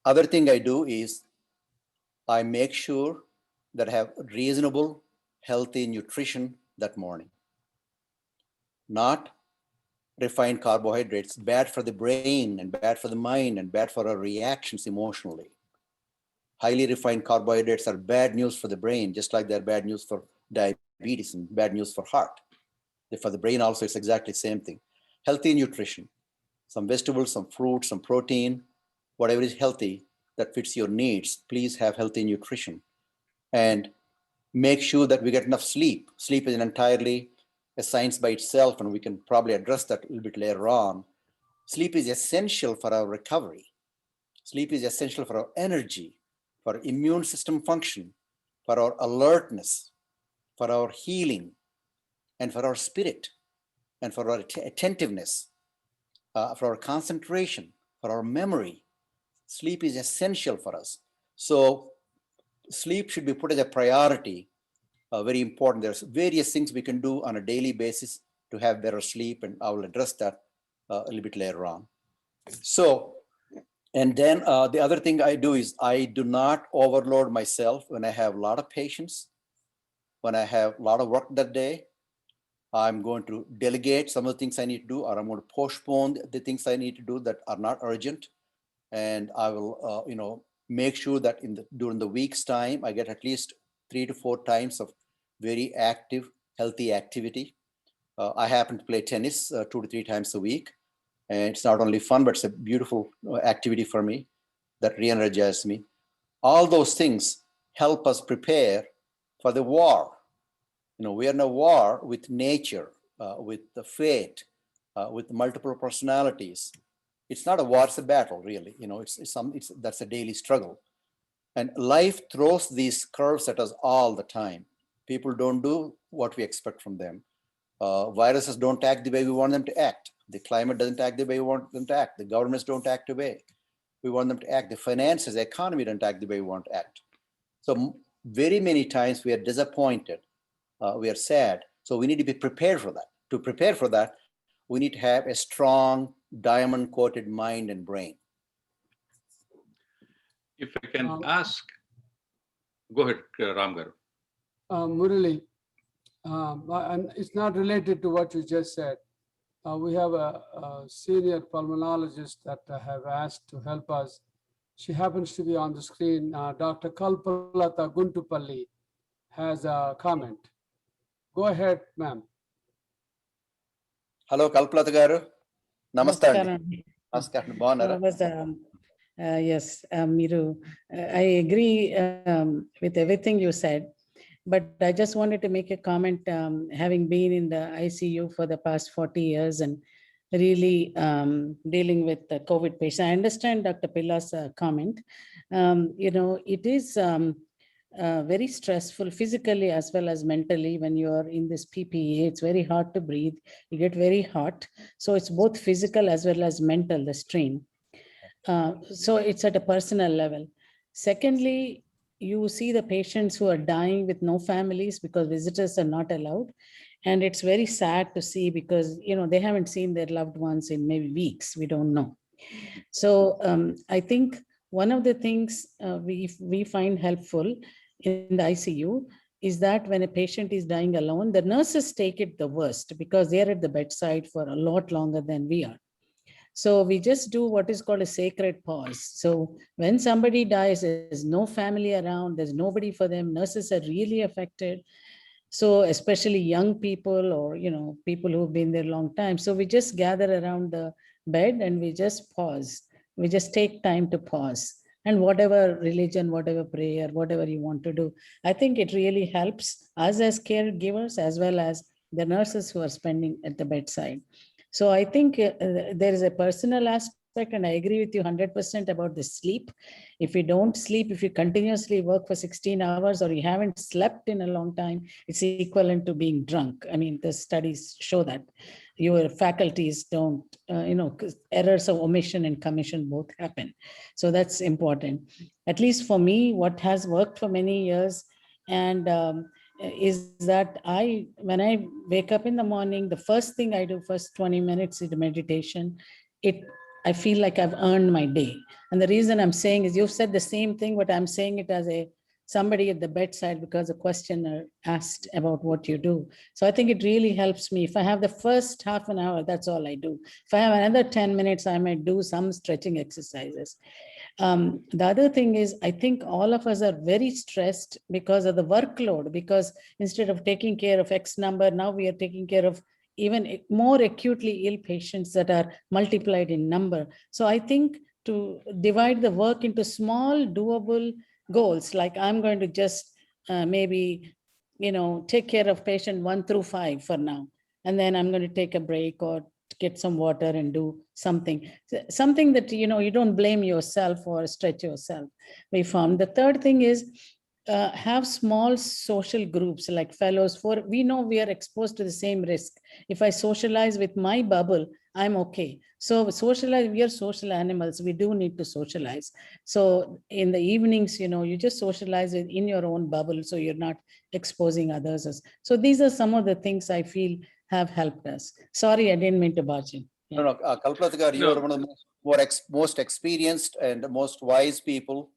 other thing I do is I make sure that I have reasonable, healthy nutrition that morning. Not refined carbohydrates, bad for the brain and bad for the mind and bad for our reactions emotionally. Highly refined carbohydrates are bad news for the brain, just like they're bad news for diabetes and bad news for heart. For the brain also, it's exactly the same thing. Healthy nutrition, some vegetables, some fruits, some protein, whatever is healthy that fits your needs. Please have healthy nutrition and make sure that we get enough sleep. Sleep is entirely a science by itself, and we can probably address that a little bit later on. Sleep is essential for our recovery. Sleep is essential for our energy, for our immune system function, for our alertness, for our healing, and for our spirit, and for our attentiveness, for our concentration, for our memory. Sleep is essential for us. So sleep should be put as a priority. Very important. There's various things we can do on a daily basis to have better sleep, and I will address that a little bit later on. So, and then the other thing I do is I do not overload myself when I have a lot of patients, when I have a lot of work that day. I'm going to delegate some of the things I need to do, or I'm going to postpone the things I need to do that are not urgent. And I will, make sure that during the week's time, I get at least 3 to 4 times of very active, healthy activity. I happen to play tennis 2 to 3 times a week. And it's not only fun, but it's a beautiful activity for me that re-energizes me. All those things help us prepare for the war. We are in a war with nature, with the fate, with multiple personalities. It's not a war, it's a battle, really. That's a daily struggle. And life throws these curves at us all the time. People don't do what we expect from them. Viruses don't act the way we want them to act. The climate doesn't act the way we want them to act. The governments don't act the way we want them to act. The finances, the economy don't act the way we want to act. So very many times we are disappointed. We are sad. So we need to be prepared for that. To prepare for that, we need to have a strong diamond-coated mind and brain. If I can ask, go ahead, Ram Garu. Murali, and it's not related to what you just said. We have a senior pulmonologist that I have asked to help us. She happens to be on the screen. Dr. Kalpalata Guntupalli has a comment. Go ahead, ma'am. Hello, Kalpalata garu. Namaste. Yes, Miru, I agree with everything you said, but I just wanted to make a comment, having been in the ICU for the past 40 years and really dealing with the COVID patients. I understand Dr. Pilla's comment. It is very stressful physically as well as mentally when you are in this PPE. It's very hard to breathe. You get very hot. So it's both physical as well as mental, the strain. So it's at a personal level. Secondly, you see the patients who are dying with no families because visitors are not allowed. And it's very sad to see because, they haven't seen their loved ones in maybe weeks. We don't know. So I think one of the things we find helpful in the ICU is that when a patient is dying alone, the nurses take it the worst because they're at the bedside for a lot longer than we are. So we just do what is called a sacred pause. So when somebody dies, there's no family around, there's nobody for them, nurses are really affected. So especially young people or, people who've been there a long time. So we just gather around the bed and we just pause. We just take time to pause. And whatever religion, whatever prayer, whatever you want to do, I think it really helps us as caregivers as well as the nurses who are spending at the bedside. So I think there is a personal aspect, and I agree with you 100% about the sleep. If you don't sleep, if you continuously work for 16 hours or you haven't slept in a long time, it's equivalent to being drunk. I mean, the studies show that your faculties don't, errors of omission and commission both happen. So that's important. At least for me, what has worked for many years and is that when I wake up in the morning, the first thing I do, first 20 minutes is meditation. I feel like I've earned my day. And the reason I'm saying is you've said the same thing, but I'm saying it as somebody at the bedside because a questioner asked about what you do. So I think it really helps me. If I have the first half an hour, that's all I do. If I have another 10 minutes, I might do some stretching exercises. The other thing is, I think all of us are very stressed because of the workload, because instead of taking care of X number, now we are taking care of even more acutely ill patients that are multiplied in number. So I think to divide the work into small doable goals, like I'm going to just maybe, take care of patient 1 through 5 for now. And then I'm going to take a break or get some water and do something that, you don't blame yourself or stretch yourself. We found the third thing is have small social groups like fellows we know we are exposed to the same risk. If I socialize with my bubble, I'm okay. So socialize, we are social animals. We do need to socialize. So in the evenings, you just socialize in your own bubble. So you're not exposing others. So these are some of the things I feel have helped us. Sorry, I didn't mean to barge in. Yeah. No, Kalpalata, you are one of the most experienced and most wise people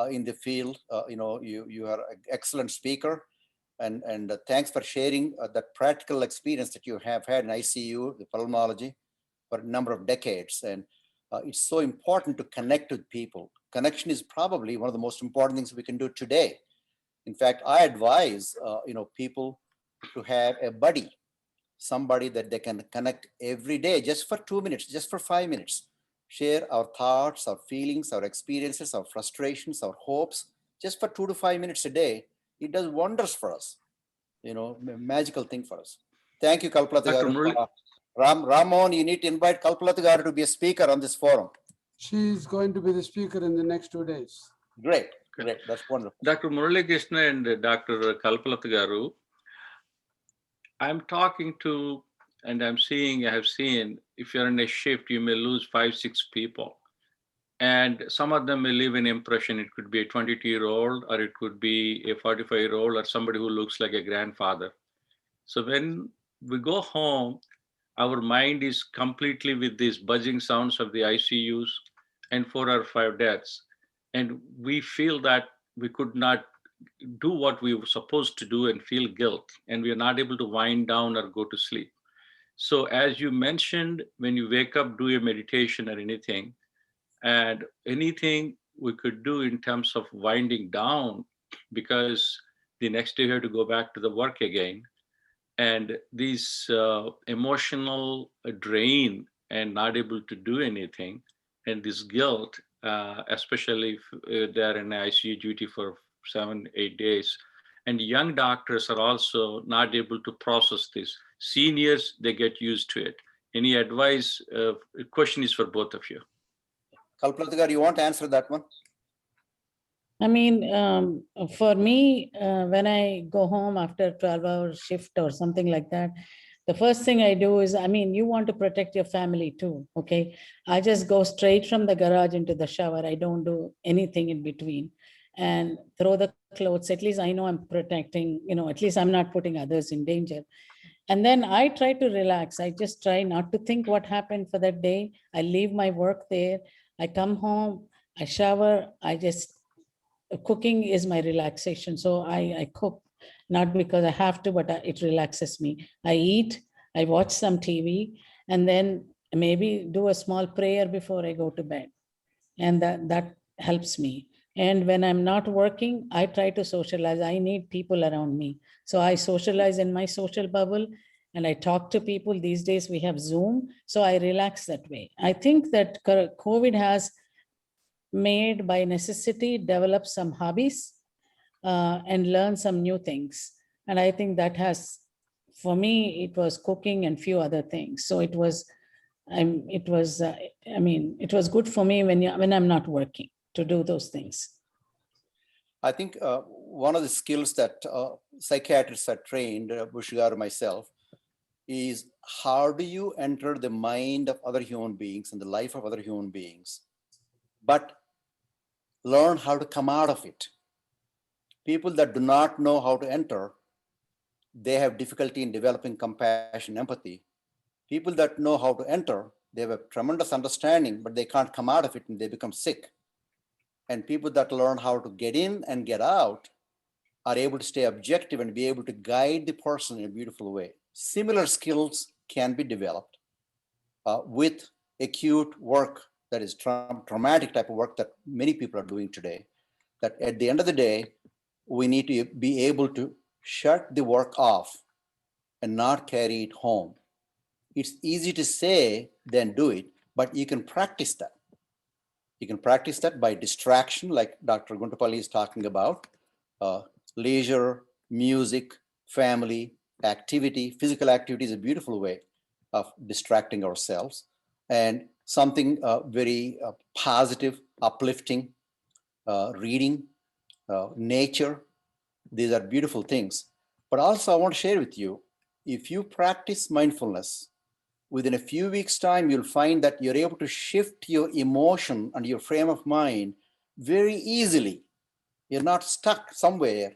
in the field. You are an excellent speaker, and thanks for sharing that practical experience that you have had in ICU, the pulmonology, for a number of decades. And it's so important to connect with people. Connection is probably one of the most important things we can do today. In fact, I advise people to have a buddy, somebody that they can connect every day, just for 2 minutes, just for 5 minutes. Share our thoughts, our feelings, our experiences, our frustrations, our hopes, just for 2 to 5 minutes a day. It does wonders for us, a magical thing for us. Thank you, Kalpalata garu. Ramon, you need to invite Kalpalata garu to be a speaker on this forum. She's going to be the speaker in the next 2 days. Great, that's wonderful. Dr. Murali Krishna and Dr. Kalpalata garu, I'm talking to, and I have seen, if you're in a shift, you may lose 5-6 people. And some of them may leave an impression. It could be a 22-year-old, or it could be a 45-year-old, or somebody who looks like a grandfather. So when we go home, our mind is completely with these buzzing sounds of the ICUs and 4 or 5 deaths. And we feel that we could not do what we were supposed to do and feel guilt, and we are not able to wind down or go to sleep. So as you mentioned, when you wake up, do your meditation or anything, and anything we could do in terms of winding down, because the next day you have to go back to the work again. And these emotional drain and not able to do anything, and this guilt, especially if they're in ICU duty for 7-8 days. And young doctors are also not able to process this. Seniors, they get used to it. Any advice? Question is for both of you. Kalpalata, you want to answer that one? I mean, for me, when I go home after 12-hour shift or something like that, the first thing I do is, I mean, you want to protect your family too, okay? I just go straight from the garage into the shower. I don't do anything in between and throw the clothes. At least I know I'm protecting, at least I'm not putting others in danger. And then I try to relax. I just try not to think what happened for that day. I leave my work there. I come home, I shower, cooking is my relaxation. So I cook, not because I have to, but it relaxes me. I eat, I watch some TV, and then maybe do a small prayer before I go to bed. And that helps me. And when I'm not working, I try to socialize. I need people around me. So I socialize in my social bubble and I talk to people. These days we have Zoom. So I relax that way. I think that COVID has made by necessity, develop some hobbies and learn some new things. And I think that has, for me, it was cooking and few other things. So it was good for me when I'm not working to do those things. I think one of the skills that psychiatrists are trained, Bushigar, myself, is how do you enter the mind of other human beings and the life of other human beings, but learn how to come out of it. People that do not know how to enter, they have difficulty in developing compassion, empathy. People that know how to enter, they have a tremendous understanding, but they can't come out of it and they become sick. And people that learn how to get in and get out are able to stay objective and be able to guide the person in a beautiful way. Similar skills can be developed with acute work, that is traumatic type of work that many people are doing today. That at the end of the day, we need to be able to shut the work off and not carry it home. It's easy to say, then do it, but you can practice that. You can practice that by distraction, like Dr. Guntapalli is talking about, leisure, music, family, activity. Physical activity is a beautiful way of distracting ourselves, and something very positive, uplifting, reading, nature. These are beautiful things. But also I want to share with you, if you practice mindfulness, within a few weeks' time, you'll find that you're able to shift your emotion and your frame of mind very easily. You're not stuck somewhere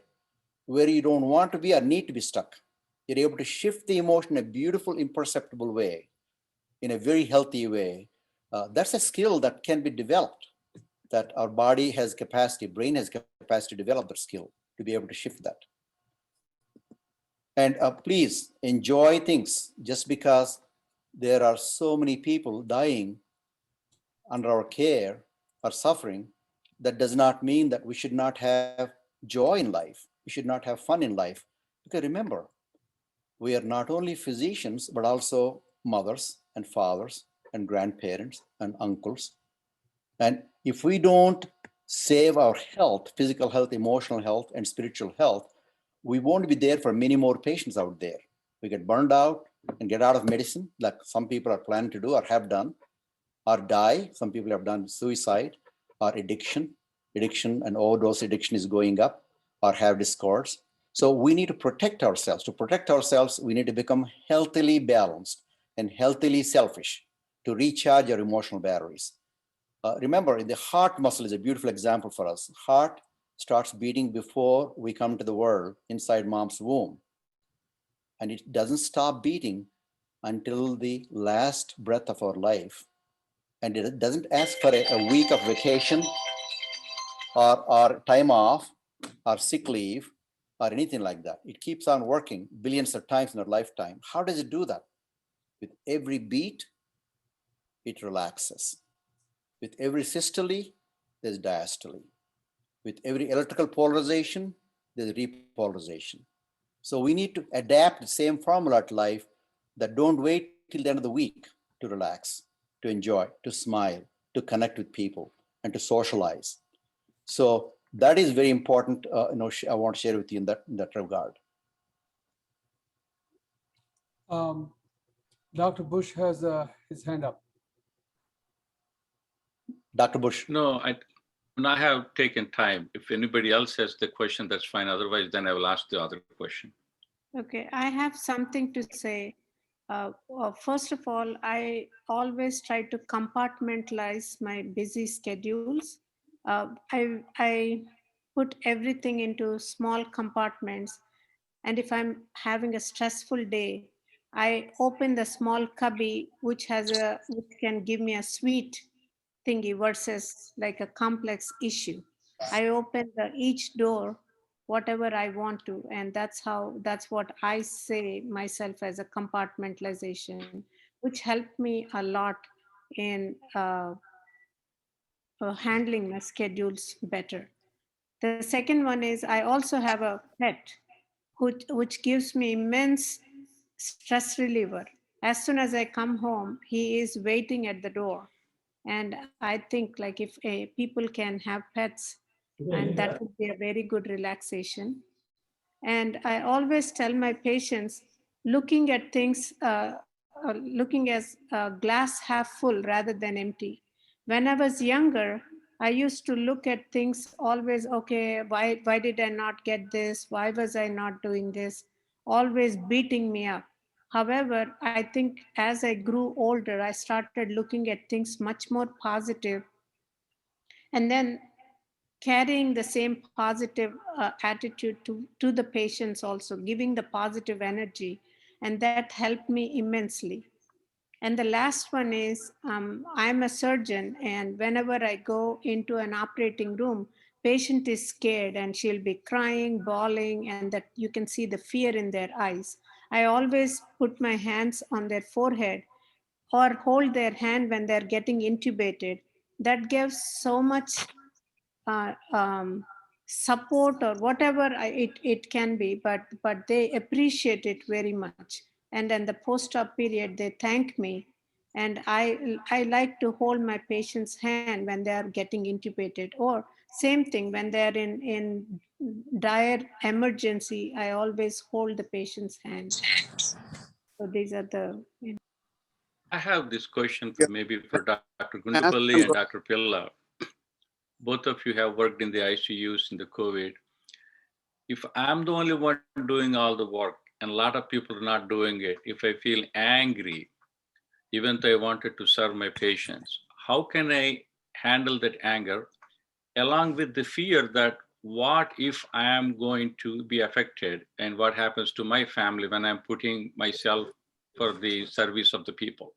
where you don't want to be or need to be stuck. You're able to shift the emotion in a beautiful, imperceptible way, in a very healthy way. That's a skill that can be developed, that our body has capacity, brain has capacity to develop that skill, to be able to shift that. And please enjoy things. Just because there are so many people dying under our care or suffering, that does not mean that we should not have joy in life. We should not have fun in life. Because remember, we are not only physicians, but also mothers and fathers and grandparents and uncles. And if we don't save our health, physical health, emotional health, and spiritual health, we won't be there for many more patients out there. We get burned out and get out of medicine, like some people are planning to do or have done, or die. Some people have done suicide, or addiction and overdose addiction is going up, or have discords. So we need to protect ourselves. To protect ourselves, we need to become healthily balanced and healthily selfish to recharge our emotional batteries. Remember, the heart muscle is a beautiful example for us. Heart starts beating before we come to the world inside mom's womb. And it doesn't stop beating until the last breath of our life. And it doesn't ask for a week of vacation or time off or sick leave or anything like that. It keeps on working billions of times in our lifetime. How does it do that? With every beat, it relaxes. With every systole, there's diastole. With every electrical polarization, there's repolarization. So we need to adapt the same formula to life, that don't wait till the end of the week to relax, to enjoy, to smile, to connect with people, and to socialize. So that is very important. I want to share with you in that regard. Dr. Bush has his hand up. Dr. Bush. No, I have taken time. If anybody else has the question, that's fine. Otherwise, then I will ask the other question. Okay, I have something to say. First of all, I always try to compartmentalize my busy schedules. I put everything into small compartments. And if I'm having a stressful day, I open the small cubby, which can give me a sweet thingy versus like a complex issue. I open each door, whatever I want to, and that's what I say myself as a compartmentalization, which helped me a lot in handling my schedules better. The second one is I also have a pet which gives me immense stress reliever. As soon as I come home, he is waiting at the door. And I think like if people can have pets, and that would be a very good relaxation. And I always tell my patients, looking at things, looking as glass half full rather than empty. When I was younger, I used to look at things always, okay, why did I not get this? Why was I not doing this? Always beating me up. However, I think as I grew older, I started looking at things much more positive, and then carrying the same positive attitude to the patients, also giving the positive energy, and that helped me immensely. And the last one is I'm a surgeon, and whenever I go into an operating room, patient is scared and she'll be crying, bawling, and that you can see the fear in their eyes. I always put my hands on their forehead or hold their hand when they're getting intubated. That gives so much uh, um, support or whatever it can be, but they appreciate it very much. And then the post-op period, they thank me. And I like to hold my patient's hand when they are getting intubated, or same thing when they're in dire emergency, I always hold the patient's hand. So these are the, I have this question maybe for Dr. Gundupalli and Dr. Pilla. Both of you have worked in the ICUs in the COVID. If I'm the only one doing all the work and a lot of people are not doing it, if I feel angry, even though I wanted to serve my patients, how can I handle that anger along with the fear that what if I am going to be affected and what happens to my family when I'm putting myself for the service of the people?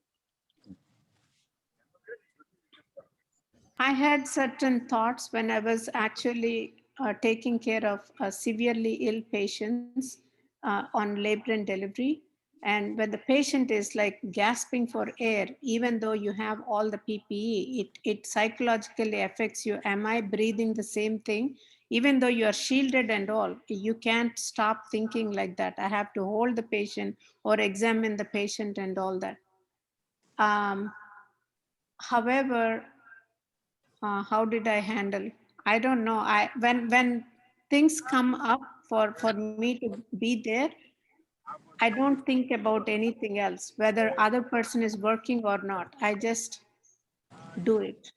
I had certain thoughts when I was actually taking care of severely ill patients on labor and delivery. And when the patient is like gasping for air, even though you have all the PPE, it psychologically affects you. Am I breathing the same thing? Even though you are shielded and all, you can't stop thinking like that. I have to hold the patient or examine the patient and all that. However, how did I handle? I don't know. When things come up for me to be there, I don't think about anything else, whether other person is working or not. I just do it.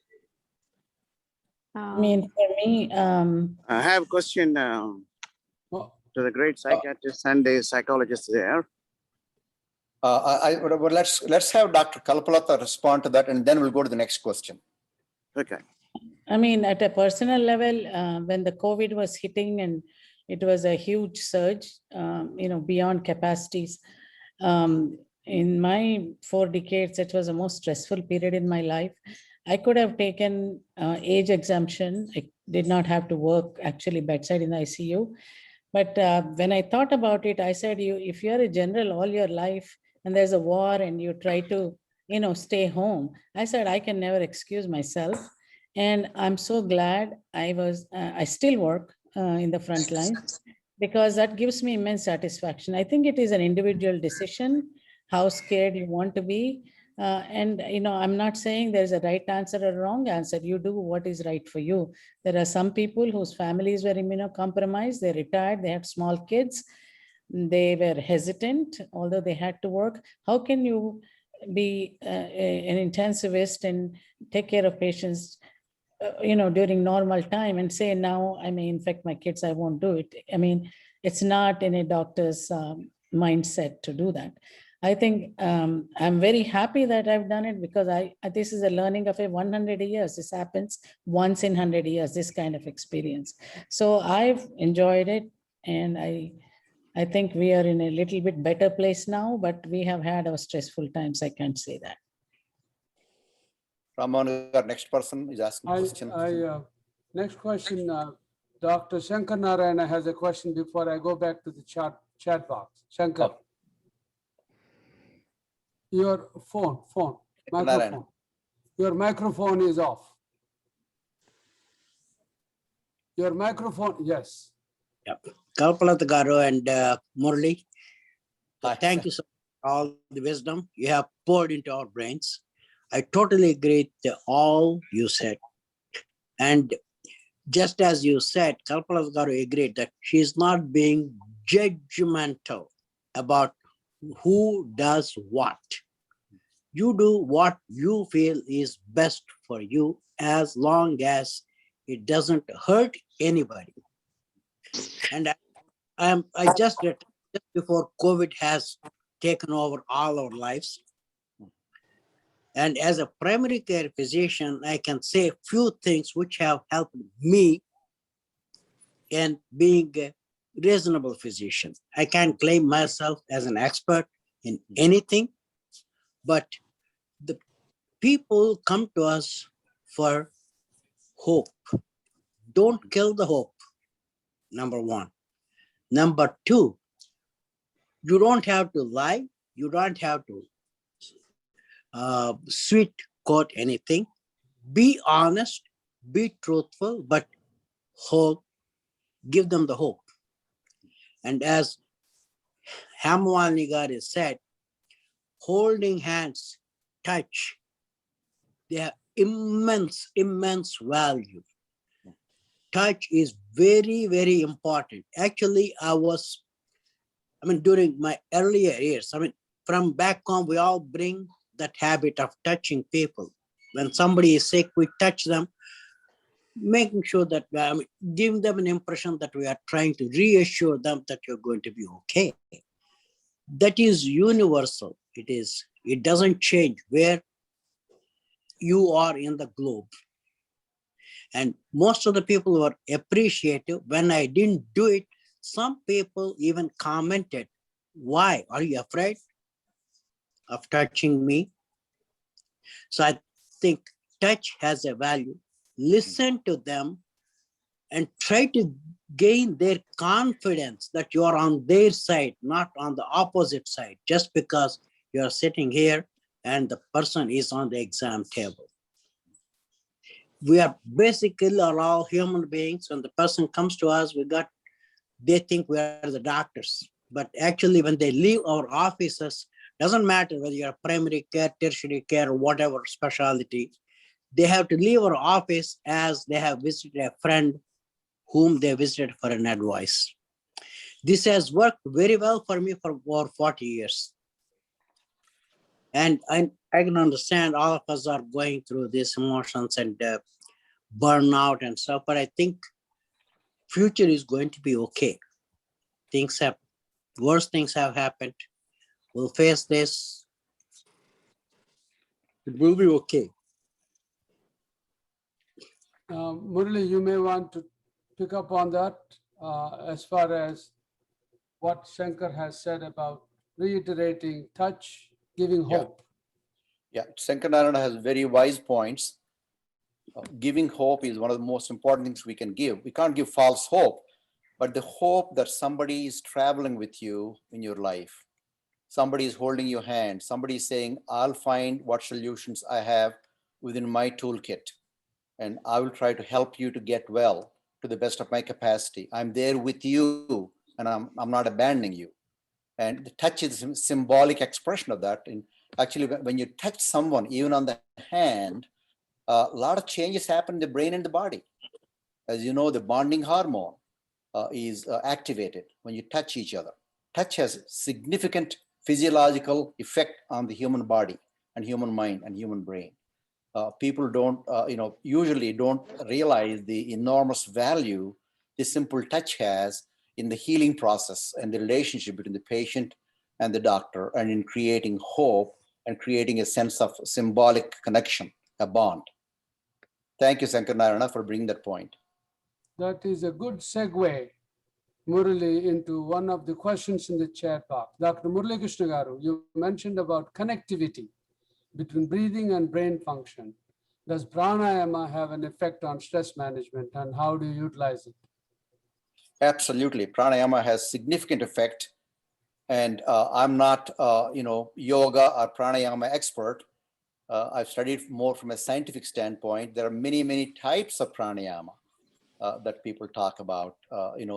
I mean, for me, I have a question to the great psychiatrist and the psychologist there. Well, let's have Dr. Kalpalata respond to that, and then we'll go to the next question. Okay. I mean, at a personal level, when the COVID was hitting and it was a huge surge, beyond capacities, in my 4 decades, it was the most stressful period in my life. I could have taken age exemption. I did not have to work actually bedside in the ICU. But when I thought about it, I said, if you're a general all your life and there's a war and you try to, stay home, I said, I can never excuse myself. And I'm so glad I still work in the front lines, because that gives me immense satisfaction. I think it is an individual decision, how scared you want to be. And, I'm not saying there's a right answer or wrong answer. You do what is right for you. There are some people whose families were immunocompromised, they retired, they had small kids, they were hesitant, although they had to work. How can you be an intensivist and take care of patients during normal time and say, now I may infect my kids, I won't do it? I mean, it's not in a doctor's mindset to do that. I think I'm very happy that I've done it, because this is a learning of a 100 years. This happens once in 100 years, this kind of experience. So I've enjoyed it, and I think we are in a little bit better place now, but we have had our stressful times. I can't say that. Ramon, our next person is asking a question. Next question, Dr. Shankar Narayana has a question before I go back to the chat box. Shankar. Oh. Your microphone. Your microphone is off. Your microphone, yes. Yep. Kalpalata Garu and Murli, thank you so much for all the wisdom you have poured into our brains. I totally agree with all you said. And just as you said, Kalpalata Garu agreed that she's not being judgmental about who does what. You do what you feel is best for you, as long as it doesn't hurt anybody. And I just read just before COVID has taken over all our lives. And as a primary care physician, I can say a few things which have helped me in being a reasonable physician. I can't claim myself as an expert in anything, but the people come to us for hope. Don't kill the hope, number one. Number two, you don't have to lie. You don't have to sweet coat anything. Be honest, be truthful, but hope, give them the hope. And as Hamual Nigari said, holding hands, touch, they have immense value. Touch is very, very important. Actually, during my earlier years, from back home, we all bring that habit of touching people. When somebody is sick, we touch them, making sure that, giving them an impression that we are trying to reassure them that you're going to be okay. That is universal. It doesn't change where you are in the globe. And most of the people were appreciative. When I didn't do it, some people even commented, why? Are you afraid of touching me? So I think touch has a value. Listen to them and try to gain their confidence that you are on their side, not on the opposite side, just because you are sitting here and the person is on the exam table. We are basically all human beings. When the person comes to us, they think we are the doctors. But actually, when they leave our offices, doesn't matter whether you're primary care, tertiary care, or whatever specialty, they have to leave our office as they have visited a friend whom they visited for an advice. This has worked very well for me for over 40 years. And I can understand all of us are going through these emotions and burnout and stuff, but I think future is going to be okay. Worse things have happened. We'll face this. It will be okay. Murli, you may want to pick up on that as far as what Shankar has said about reiterating touch giving hope. Yeah, Sankarnarayana has very wise points. Giving hope is one of the most important things we can give. We can't give false hope, but the hope that somebody is traveling with you in your life. Somebody is holding your hand. Somebody is saying, I'll find what solutions I have within my toolkit, and I will try to help you to get well to the best of my capacity. I'm there with you, and I'm not abandoning you. And the touch is a symbolic expression of that. And actually, when you touch someone, even on the hand, a lot of changes happen in the brain and the body. As you know, the bonding hormone is activated when you touch each other. Touch has significant physiological effect on the human body and human mind and human brain. People don't, usually don't realize the enormous value this simple touch has in the healing process and the relationship between the patient and the doctor, and in creating hope and creating a sense of symbolic connection, a bond. Thank you, Sankarnarayana, for bringing that point. That is a good segue, Murali, into one of the questions in the chat box. Dr. Murali Krishna Garu, you mentioned about connectivity between breathing and brain function. Does pranayama have an effect on stress management, and how do you utilize it? Absolutely. Pranayama has significant effect. And I'm not, yoga or pranayama expert. I've studied more from a scientific standpoint. There are many, many types of pranayama that people talk about.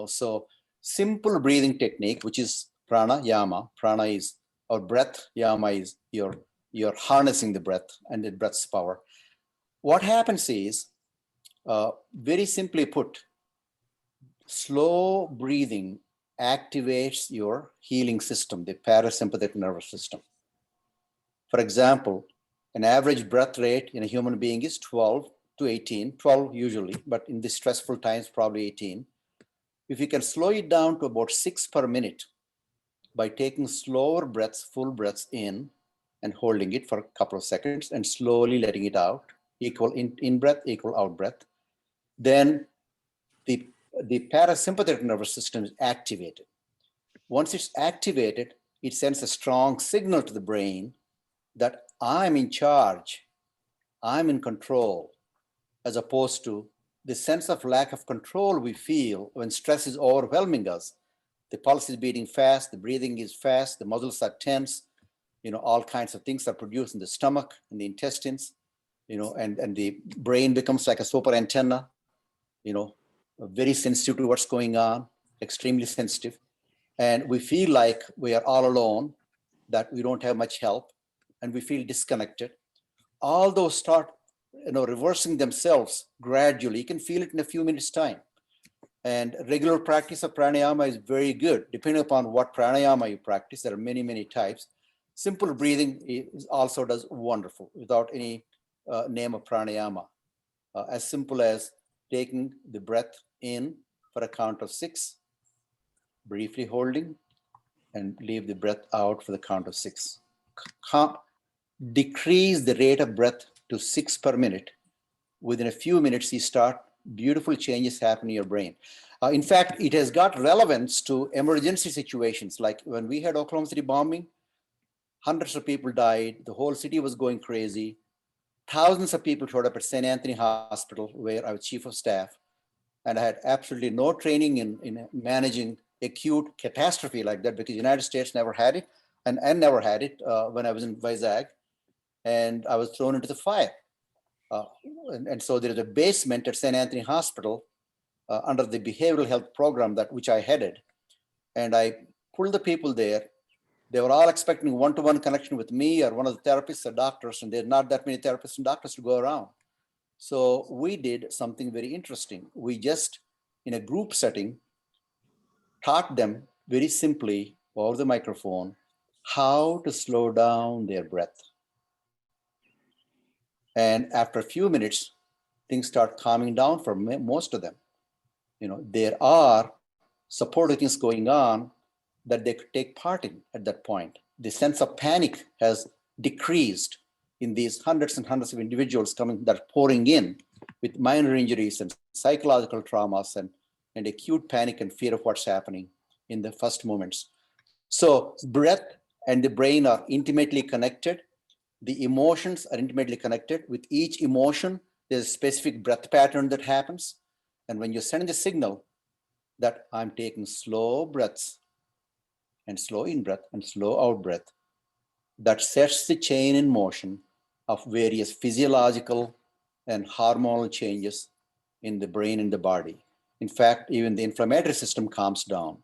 So simple breathing technique, which is pranayama. Prana is our breath. Yama is you're harnessing the breath and the breath's power. What happens is, very simply put, slow breathing activates your healing system, the parasympathetic nervous system. For example, an average breath rate in a human being is 12 to 18, 12 usually, but in these stressful times, probably 18. If you can slow it down to about 6 per minute by taking slower breaths, full breaths in and holding it for a couple of seconds and slowly letting it out, equal in breath, equal out breath, then the parasympathetic nervous system is activated. Once it's activated, it sends a strong signal to the brain that I'm in charge, I'm in control, as opposed to the sense of lack of control we feel when stress is overwhelming us. The pulse is beating fast, the breathing is fast, the muscles are tense, all kinds of things are produced in the stomach and the intestines, and the brain becomes like a super antenna, very sensitive to what's going on, extremely sensitive. And we feel like we are all alone, that we don't have much help, and we feel disconnected. All those start, reversing themselves gradually. You can feel it in a few minutes' time. And regular practice of pranayama is very good, depending upon what pranayama you practice. There are many, many types. Simple breathing also does wonderful without any name of pranayama. As simple as taking the breath in for a count of 6, briefly holding, and leave the breath out for the count of 6. Decrease the rate of breath to 6 per minute. Within a few minutes, you start beautiful changes happen in your brain. In fact, it has got relevance to emergency situations. Like when we had Oklahoma City bombing, hundreds of people died. The whole city was going crazy. Thousands of people showed up at St. Anthony Hospital, where I was chief of staff. And I had absolutely no training in managing acute catastrophe like that, because the United States never had it, and never had it when I was in Vizag. And I was thrown into the fire. And so there is a basement at St. Anthony Hospital under the behavioral health program which I headed. And I pulled the people there. They were all expecting one-to-one connection with me or one of the therapists or doctors, and there are not that many therapists and doctors to go around. So we did something very interesting. We just, in a group setting, taught them very simply over the microphone how to slow down their breath. And after a few minutes, things start calming down for most of them. There are supportive things going on that they could take part in at that point. The sense of panic has decreased in these hundreds and hundreds of individuals that are pouring in with minor injuries and psychological traumas and acute panic and fear of what's happening in the first moments. So breath and the brain are intimately connected. The emotions are intimately connected. With each emotion, there's a specific breath pattern that happens. And when you send the signal that I'm taking slow breaths and slow in breath and slow out breath, that sets the chain in motion of various physiological and hormonal changes in the brain and the body. In fact, even the inflammatory system calms down.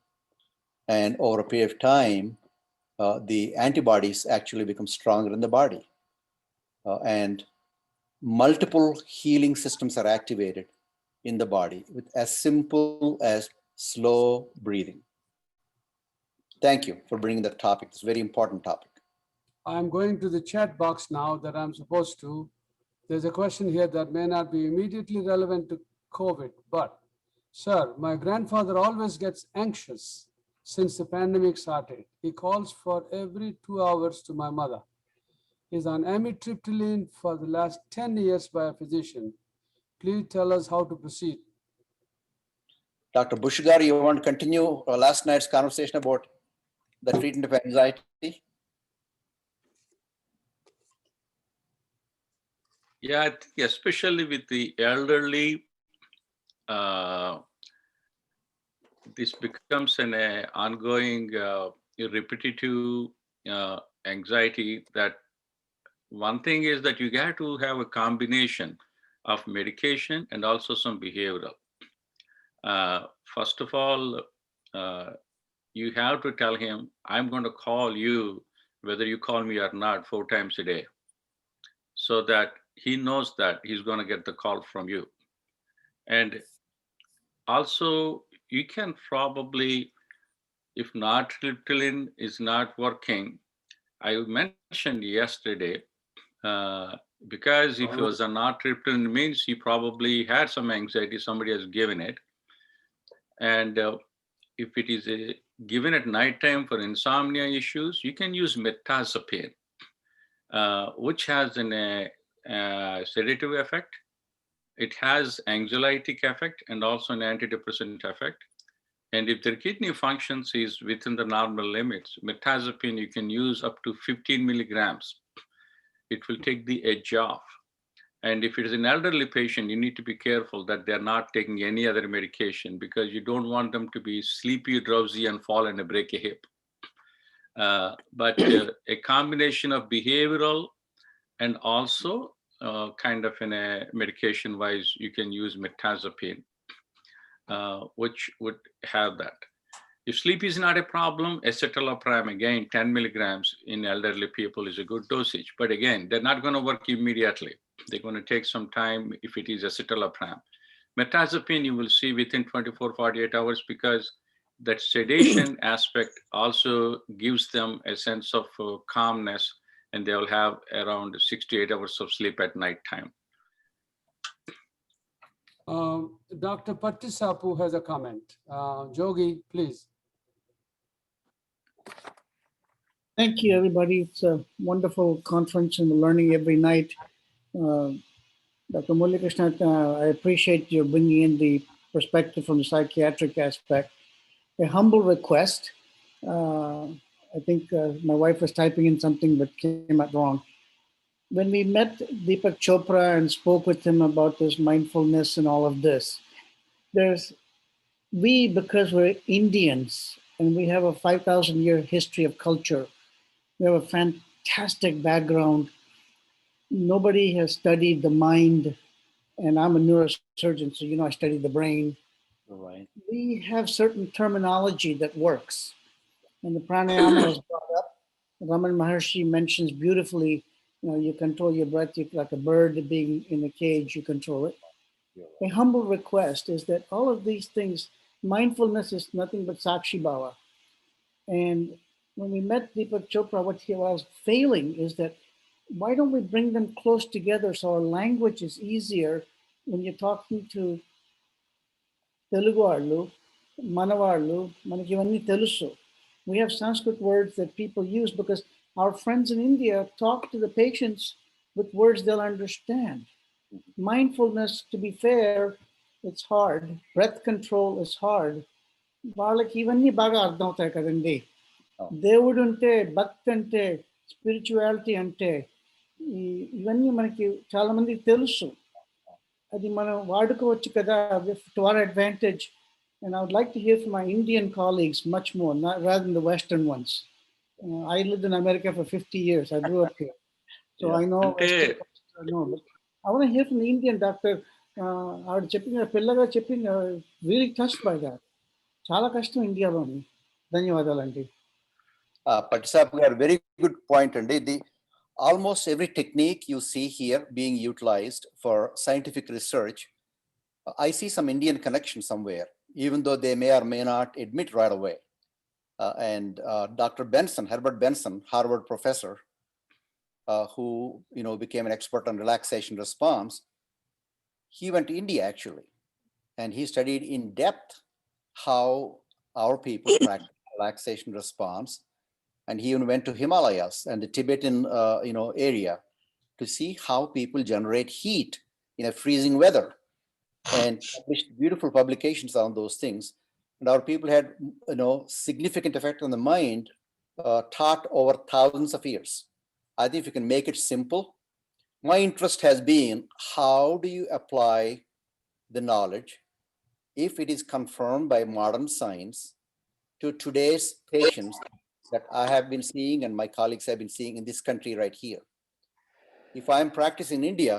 And over a period of time, the antibodies actually become stronger in the body. And multiple healing systems are activated in the body with as simple as slow breathing. Thank you for bringing that topic. It's a very important topic. I'm going to the chat box now that I'm supposed to. There's a question here that may not be immediately relevant to COVID, but sir, my grandfather always gets anxious since the pandemic started. He calls for every 2 hours to my mother. He's on amitriptyline for the last 10 years by a physician. Please tell us how to proceed. Dr. Bushgar, you want to continue last night's conversation about the treatment of anxiety? Yeah, I think especially with the elderly, this becomes an ongoing repetitive anxiety. That one thing is that you got to have a combination of medication and also some behavioral. First of all, you have to tell him, I'm going to call you, whether you call me or not, 4 times a day, so that he knows that he's going to get the call from you. And also, you can probably, if nortriptyline is not working, I mentioned yesterday, because if it was a nortriptyline, means he probably had some anxiety, somebody has given it. And if it is given at nighttime for insomnia issues, you can use mirtazapine, which has a sedative effect. It has anxiolytic effect and also an antidepressant effect. And if their kidney functions is within the normal limits, mirtazapine you can use up to 15 milligrams. It will take the edge off. And if it is an elderly patient, you need to be careful that they're not taking any other medication, because you don't want them to be sleepy, drowsy, and fall and break a hip. But a combination of behavioral and also kind of in a medication wise, you can use mirtazapine, which would have that. If sleep is not a problem, escitalopram, again, 10 milligrams in elderly people is a good dosage. But again, they're not going to work immediately. They're going to take some time if it is escitalopram. Mirtazapine, you will see within 24, 48 hours, because that sedation aspect also gives them a sense of calmness, and they will have around 6 to 8 hours of sleep at night time. Dr. Pattisapu has a comment. Jogi, please. Thank you, everybody. It's a wonderful conference and we're learning every night. Dr. Muralikrishna, I appreciate you bringing in the perspective from the psychiatric aspect. A humble request. I think my wife was typing in something but came out wrong. When we met Deepak Chopra and spoke with him about this mindfulness and all of this, because we're Indians and we have a 5,000-year history of culture, we have a fantastic background. Nobody has studied the mind, and I'm a neurosurgeon, so I study the brain. Right. We have certain terminology that works. And the pranayama was brought up. Ramon Maharshi mentions beautifully, you control your breath, like a bird being in a cage, you control it. A humble request is that all of these things, mindfulness is nothing but Sakshi Bhava. And when we met Deepak Chopra, what he was failing is that why don't we bring them close together so our language is easier when you're talking to Telugu Arlu, Manavarlu, Manakivanni Telusu. We have Sanskrit words that people use because our friends in India talk to the patients with words they'll understand. Mindfulness, to be fair, it's hard. Breath control is hard. వాళ్ళకి ఇవన్నీ బాగా అర్థం అవుతాయి కదండి. దేవుడు అంటే, భక్తి అంటే, స్పిరిచువాలిటీ అంటే ఇవన్నీ మనకి చాలా మందికి తెలుసు. అది మనం వాడుకోవచ్చు కదా to our advantage. And I would like to hear from my Indian colleagues much more, rather than the Western ones. I lived in America for 50 years. I grew up here. So I know Western culture, I know. But I want to hear from the Indian doctor. ఆవిడ చెప్పిన పిల్లగా చెప్పిన really touched by that. చాలా కష్టం ఇండియాలోని. ధన్యవాదాలండి. Patisap garu, very good point అండి. Almost every technique you see here being utilized for scientific research, I see some Indian connection somewhere, even though they may or may not admit right away. And Dr. Benson, Herbert Benson, Harvard professor, who became an expert on relaxation response, he went to India actually, and he studied in depth how our people practice relaxation response. And he even went to Himalayas and the Tibetan area to see how people generate heat in a freezing weather, and published beautiful publications on those things. And our people had significant effect on the mind, taught over thousands of years. I think if you can make it simple, my interest has been, how do you apply the knowledge, if it is confirmed by modern science, to today's patients that I have been seeing and my colleagues have been seeing in this country right here. If I'm practicing in India,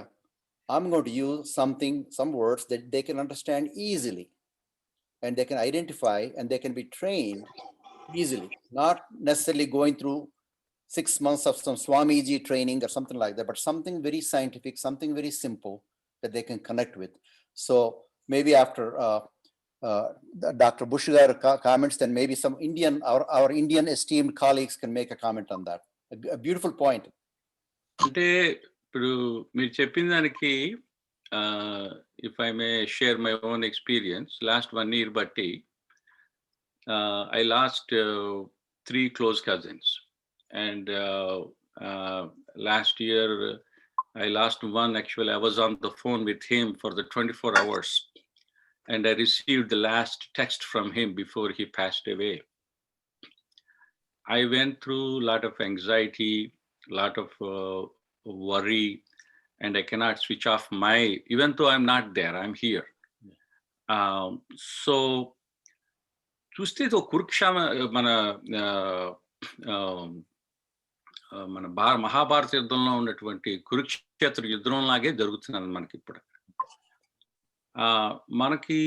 I'm going to use some words that they can understand easily, and they can identify, and they can be trained easily, not necessarily going through 6 months of some Swamiji training or something like that, but something very scientific, something very simple that they can connect with. So maybe after Dr. Bushigar comments, then maybe some our Indian esteemed colleagues can make a comment on that. A beautiful point. అంటే ఇప్పుడు మీరు చెప్పిన దానికి if I may share my own experience, last 1 year batti, I lost 3 close cousins, and last year I lost one. Actually, I was on the phone with him for the 24 hours. And I received the last text from him before he passed away. I went through a lot of anxiety, a lot of worry, and I cannot switch off even though I'm not there, I'm here. So, చూస్తే కురుక్షేమ మన మహాభారత యుద్ధంలో ఉన్నటువంటి కురుక్షేత్ర యుద్ధం లాగే జరుగుతున్నది మనకి ఇప్పుడు. మనకి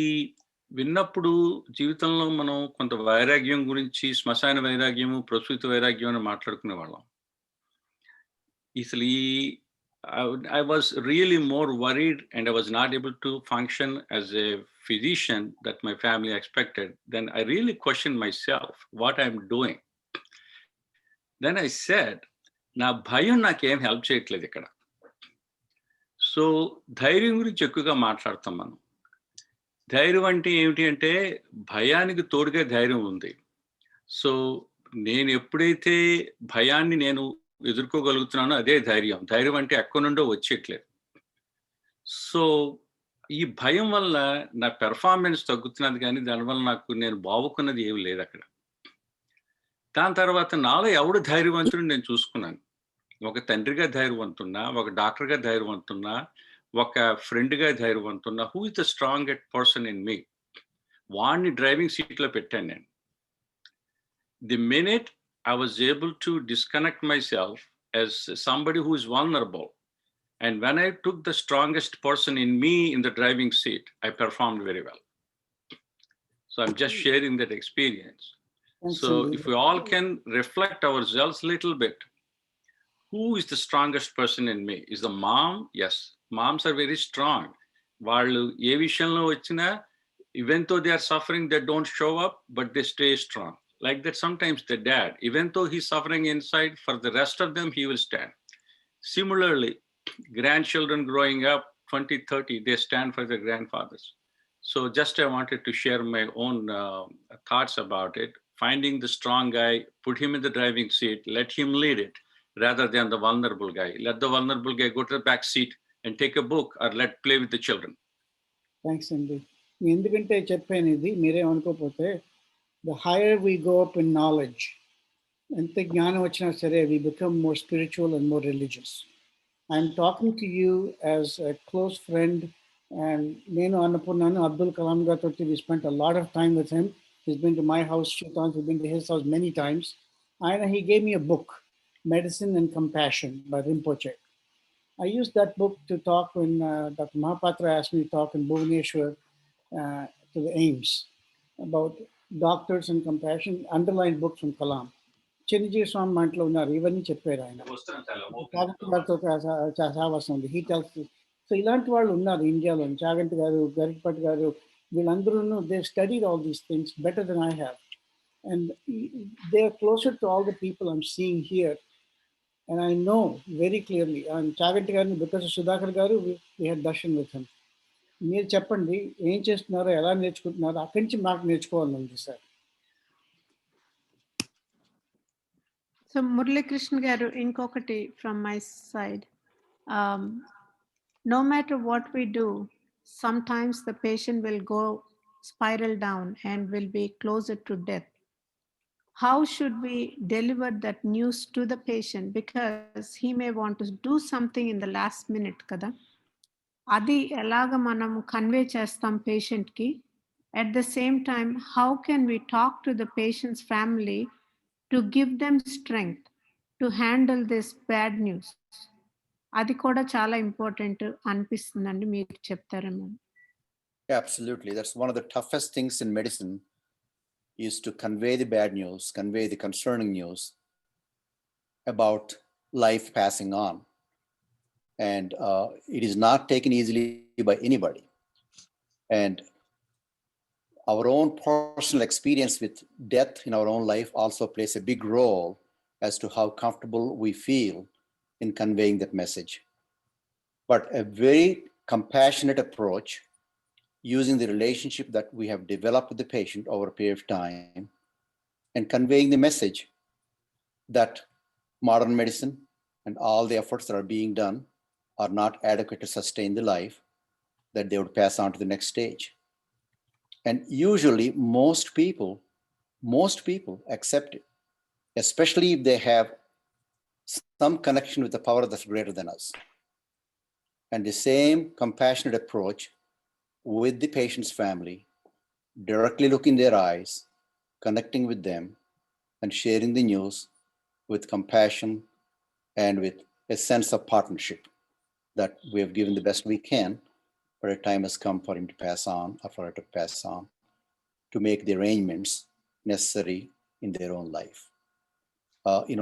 విన్నప్పుడు జీవితంలో మనం కొంత వైరాగ్యం గురించి, శ్మశాన వైరాగ్యము, ప్రసూతి వైరాగ్యం అని మాట్లాడుకునే వాళ్ళం. అసలు I was really more worried, and I was not able to function as a physician that my family expected. Then I really questioned myself, what I'm doing. Then I said, నా భయం నాకేం హెల్ప్ చేయట్లేదు ఇక్కడ. So ధైర్యం గురించి ఎక్కువగా మాట్లాడతాం మనం. ధైర్యం అంటే ఏమిటి అంటే, భయానికి తోడుగా ధైర్యం ఉంది. సో నేను ఎప్పుడైతే భయాన్ని నేను ఎదుర్కోగలుగుతున్నానో అదే ధైర్యం. ధైర్యం అంటే ఎక్కడి నుండో వచ్చేట్లేదు. సో ఈ భయం వల్ల నా పెర్ఫార్మెన్స్ తగ్గుతున్నది, కానీ దానివల్ల నేను బావుకున్నది ఏమి లేదు అక్కడ. దాని తర్వాత నాలో ఎవడు ధైర్యవంతుడు నేను చూసుకున్నాను. ఒక తండ్రిగా ధైర్యవంతున్నా, ఒక డాక్టర్గా ధైర్యవంతున్నా, ఒక ఫ్రెండ్గా ధైర్యవంతున్నా, who is the strongest person in me, వాడిని డ్రైవింగ్ సీట్లో పెట్టాను నేను. The minute I was able to disconnect myself as somebody who is vulnerable, and when I took the strongest person in me in the driving seat, I performed very well. So I'm just sharing that experience. So if we all can reflect ourselves a little bit, who is the strongest person in me? Is the mom? Yes, moms are very strong. Vallu ఏ విషయంలో వచ్చినా, even though they are suffering, they don't show up, but they stay strong. Like that, sometimes the dad, even though he's suffering inside, for the rest of them, he will stand. Similarly, grandchildren growing up, 20, 30, they stand for their grandfathers. So just I wanted to share my own thoughts about it. Finding the strong guy, put him in the driving seat, let him lead it, rather than the vulnerable guy. Let the vulnerable guy go to the back seat and take a book, or let play with the children. Thanks, Andy. ఎందుకంటే చెప్పాను ఇది, మీరే అనుకోకపోతే, the higher we go up in knowledge, we become more spiritual and more religious. I'm talking to you as a close friend, and Nenu Annapurnanu Abdul Kalam Gatoti, we spent a lot of time with him. He's been to my house few times, we've been to his house many times. And he gave me a book, Medicine and Compassion by Rinpoche. I used that book to talk when Dr. Mahapatra asked me to talk in Bhubaneswar to the AIMS about doctors and compassion, underlined book from Kalam. Chiranjeevi Swami Mantlo unnaru, ivanni chepparu ayana. He tells us, so ilanti vallu unnaru India lo, Chaganti garu, Garikpat garu, veelandaru, they've studied all these things better than I have. And they're closer to all the people I'm seeing here. And I know very clearly, and Chaganti garu, because of Sudhakar garu, we had darshan with him. మీరు చెప్పండి ఏం చేస్తున్నారో ఎలా నేర్చుకుంటున్నారో అక్కడి నుంచి మాకు నేర్చుకోవాలండి sir. So Murali Krishna garu, inkokati from my side. No matter what we do, sometimes the patient will go spiral down and will be closer to death. How should we deliver that news to the patient? Because he may want to do something in the last minute kada. Adi elaga manam convey chestam patient ki. At the same time, how can we talk to the patient's family to give them strength to handle this bad news? Adi kuda chala important anpistundandi, meer cheptaremo. Absolutely. That's one of the toughest things in medicine, is to convey the bad news, convey the concerning news about life passing on. And it is not taken easily by anybody. And our own personal experience with death in our own life also plays a big role as to how comfortable we feel in conveying that message. But a very compassionate approach, using the relationship that we have developed with the patient over a period of time, and conveying the message that modern medicine and all the efforts that are being done are not adequate to sustain the life, that they would pass on to the next stage. And usually most people accept it, especially if they have some connection with the power that's greater than us. And the same compassionate approach with the patient's family, directly looking in their eyes, connecting with them, and sharing the news with compassion and with a sense of partnership that we have given the best we can, but a time has come for him to pass on, or for her to pass on, to make the arrangements necessary in their own life.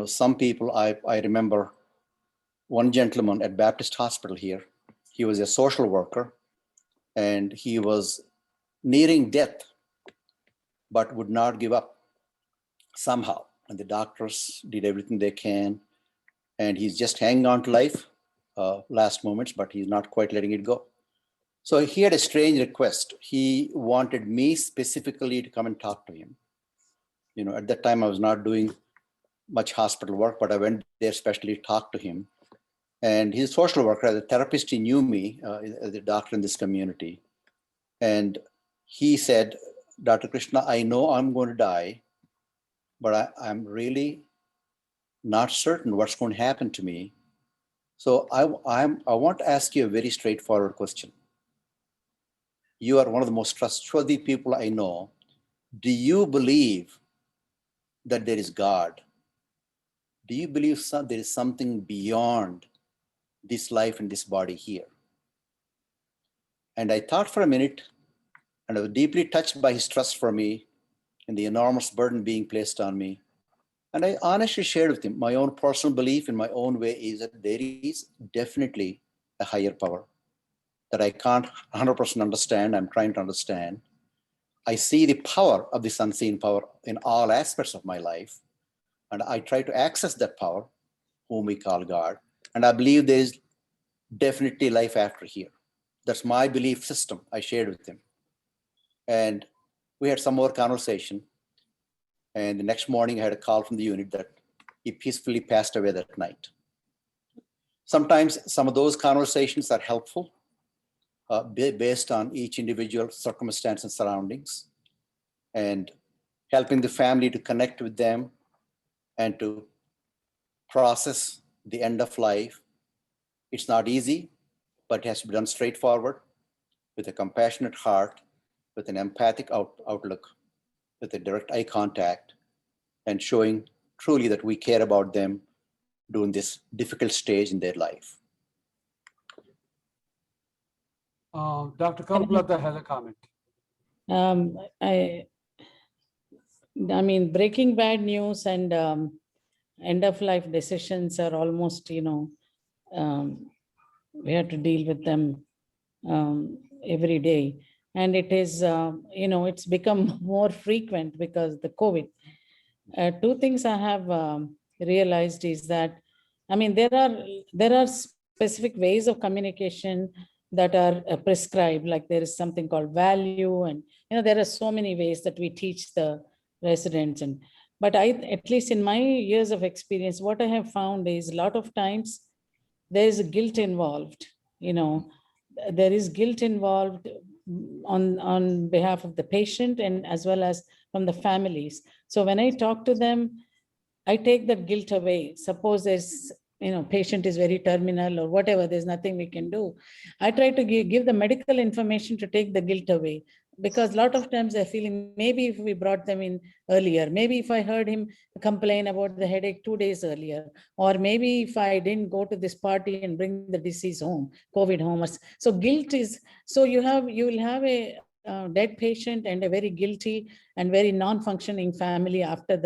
Some people, I remember one gentleman at Baptist Hospital here. He was a social worker, and he was nearing death, but would not give up somehow. And the doctors did everything they can, and he's just hanging on to life, last moments, but he's not quite letting it go. So he had a strange request. He wanted me specifically to come and talk to him. At that time I was not doing much hospital work, but I went there especially to talk to him. And he's a social worker, as a therapist, he knew me as a doctor in this community. And he said, Dr. Krishna, I know I'm going to die, but I'm really not certain what's going to happen to me. So I want to ask you a very straightforward question. You are one of the most trustworthy people I know. Do you believe that there is God? Do you believe there is something beyond this life and this body here? And I thought for a minute, and I was deeply touched by his trust for me and the enormous burden being placed on me. And I honestly shared with him my own personal belief in my own way is that there is definitely a higher power that I can't 100% understand. I'm trying to understand. I see the power of this unseen power in all aspects of my life. And I try to access that power, whom we call God. And I believe there is definitely life after here. That's my belief system I shared with him. And we had some more conversation. And the next morning I had a call from the unit that he peacefully passed away that night. Sometimes some of those conversations are helpful based on each individual circumstance and surroundings, and helping the family to connect with them and to process the end of life. It's not easy, but it has to be done straightforward, with a compassionate heart, with an empathic outlook, with a direct eye contact, and showing truly that we care about them during this difficult stage in their life. Dr. Kalpalata has a comment. I mean, breaking bad news and end of life decisions are almost, we have to deal with them every day. And it is, it's become more frequent because the COVID. Two things I have realized is that, I mean, there are specific ways of communication that are prescribed, like there is something called value, and there are so many ways that we teach the residents. And but at least in my years of experience, what I have found is a lot of times there is guilt involved. There is guilt involved on behalf of the patient and as well as from the families. So when I talk to them, I take that guilt away. Suppose there's, patient is very terminal or whatever, there's nothing we can do. I try to give the medical information to take the guilt away, because a lot of times they're feeling, maybe if we brought them in earlier, maybe if I heard him complain about the headache 2 days earlier, or maybe if I didn't go to this party and bring the disease home, COVID home. So guilt is, so you will have a dead patient and a very guilty and very non-functioning family after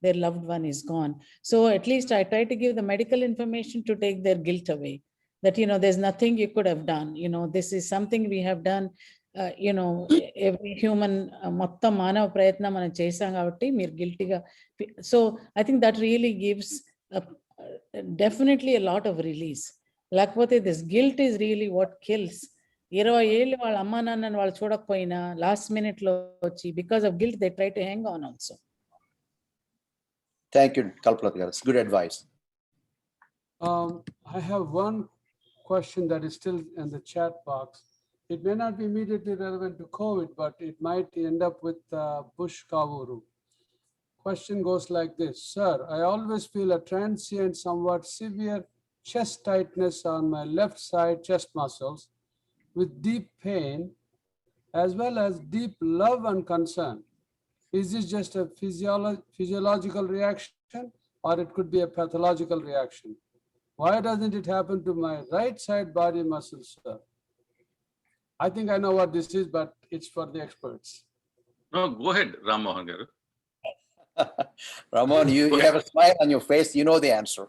their loved one is gone. So at least I try to give the medical information to take their guilt away, that there's nothing you could have done. This is something we have done. Every human మొత్తం మానవ ప్రయత్నం మనం చేసాం కాబట్టి మీరు గిల్టీగా. So I think that really gives definitely a lot of release. లేకపోతే this guilt is really what kills. 20 ఏళ్ళు వాళ్ళ అమ్మా నాన్నని వాళ్ళు చూడకపోయినా లాస్ట్ మినిట్ లో వచ్చి, because of guilt they try to hang on also. Thank you, Kalpalata. That's good advice. I have one question that is still in the chat box. It may not be immediately relevant to COVID, but it might end up with Bush Kavuru. Question goes like this. Sir, I always feel a transient, somewhat severe chest tightness on my left side chest muscles with deep pain, as well as deep love and concern. Is this just a physiological reaction, or it could be a pathological reaction? Why doesn't it happen to my right side body muscles, sir? I think I know what this is, but it's for the experts. No, go ahead, Ramon garu. Ramon, you have a smile on your face. You know the answer.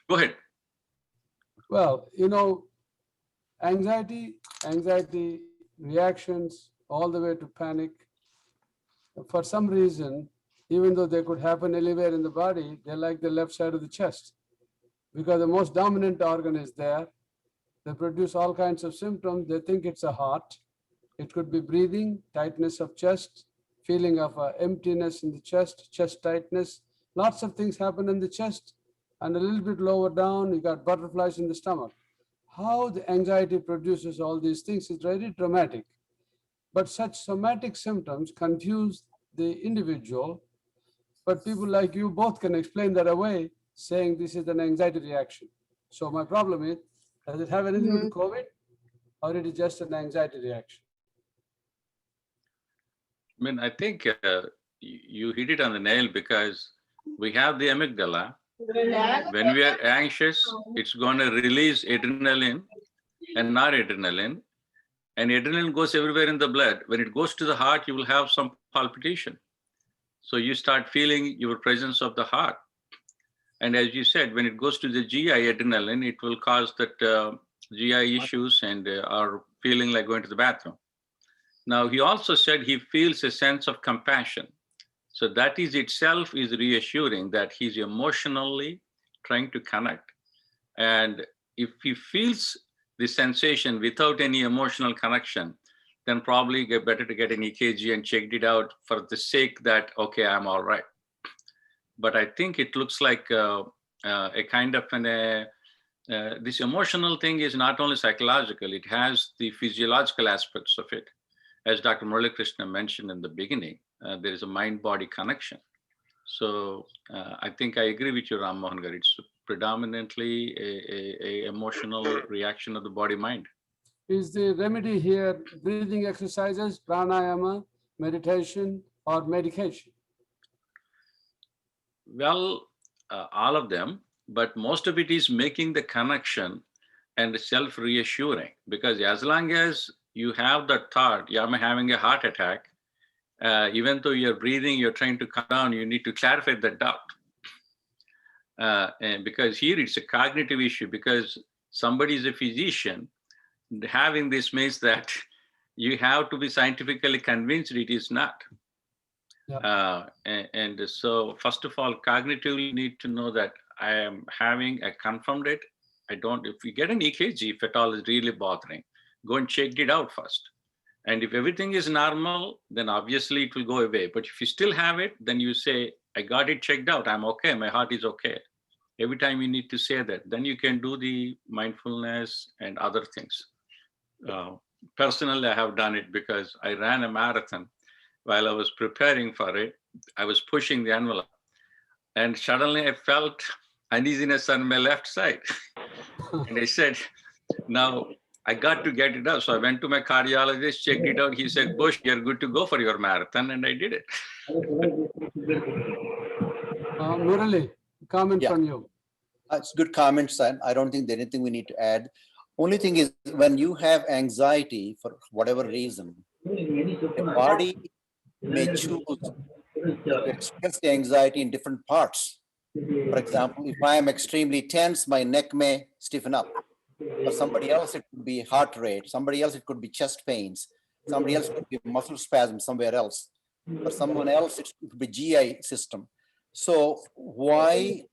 Go ahead. Well, anxiety reactions all the way to panic. For some reason, even though they could happen anywhere in the body, they like the left side of the chest because the most dominant organ is there. They produce all kinds of symptoms. They think it's a heart. It could be breathing, tightness of chest, feeling of emptiness in the chest, chest tightness. Lots of things happen in the chest, and a little bit lower down, you got butterflies in the stomach. How the anxiety produces all these things is very dramatic. But such somatic symptoms confuse the individual. But people like you both can explain that away, saying this is an anxiety reaction. So my problem is, does it have anything to do with COVID, or it is just an anxiety reaction? I mean, I think you hit it on the nail, because we have the amygdala. When we are anxious, it's going to release adrenaline and noradrenaline, and adrenaline goes everywhere in the blood. When it goes to the heart, you will have some palpitation. So you start feeling your presence of the heart. And as you said, when it goes to the GI adrenaline, it will cause that GI issues and are feeling like going to the bathroom. Now, he also said he feels a sense of compassion. So that is itself is reassuring that he's emotionally trying to connect. And if he feels the sensation without any emotional connection, then probably better to get an EKG and checked it out for the sake that, okay, I'm all right. But I think it looks like a kind of this emotional thing is not only psychological, it has the physiological aspects of it. As Dr. Murali Krishna mentioned in the beginning, there is a mind-body connection. So I think I agree with you, Ram Mohan Garu. It's predominantly a emotional reaction of the body-mind. Is the remedy here breathing exercises, pranayama, meditation, or medication? Well, all of them, but most of it is making the connection and self-reassuring, because as long as you have the thought, yeah, I'm having a heart attack, even though you're breathing, you're trying to calm down, you need to clarify the doubt. And because here it's a cognitive issue, because somebody is a physician, having this means that you have to be scientifically convinced it is not. Yeah. And so first of all, cognitively you need to know that I am having a confirmed it. I don't, if you get an EKG, if at all is really bothering, go and check it out first. And if everything is normal, then obviously it will go away. But if you still have it, then you say, I got it checked out. I'm okay. My heart is okay. Every time you need to say that, then you can do the mindfulness and other things. Personally, I have done it because I ran a marathon. While I was preparing for it, I was pushing the envelope. And suddenly I felt uneasiness on my left side. And I said, now I got to get it out. So I went to my cardiologist, checked it out. He said, Bush, you're good to go for your marathon. And I did it. Murali, comment from you. It's good comments. I don't think there's anything we need to add. Only thing is, when you have anxiety for whatever reason, the body may choose to express the anxiety in different parts. For example, if I am extremely tense, my neck may stiffen up. For somebody else, it could be heart rate. Somebody else, it could be chest pains. Somebody else, it could be muscle spasm somewhere else. For someone else, it could be GI system. So why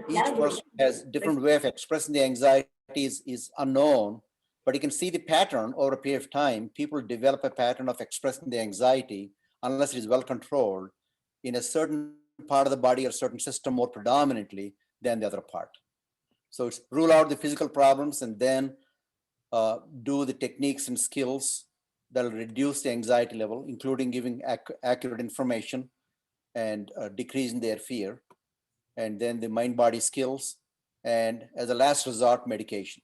each person has different way of expressing the anxiety is unknown, but you can see the pattern over a period of time. People develop a pattern of expressing the anxiety unless it is well controlled in a certain part of the body or certain system more predominantly than the other part. So it's rule out the physical problems and then do the techniques and skills that will reduce the anxiety level, including giving accurate information and decreasing their fear. And then the mind-body skills, and as a last resort, medication.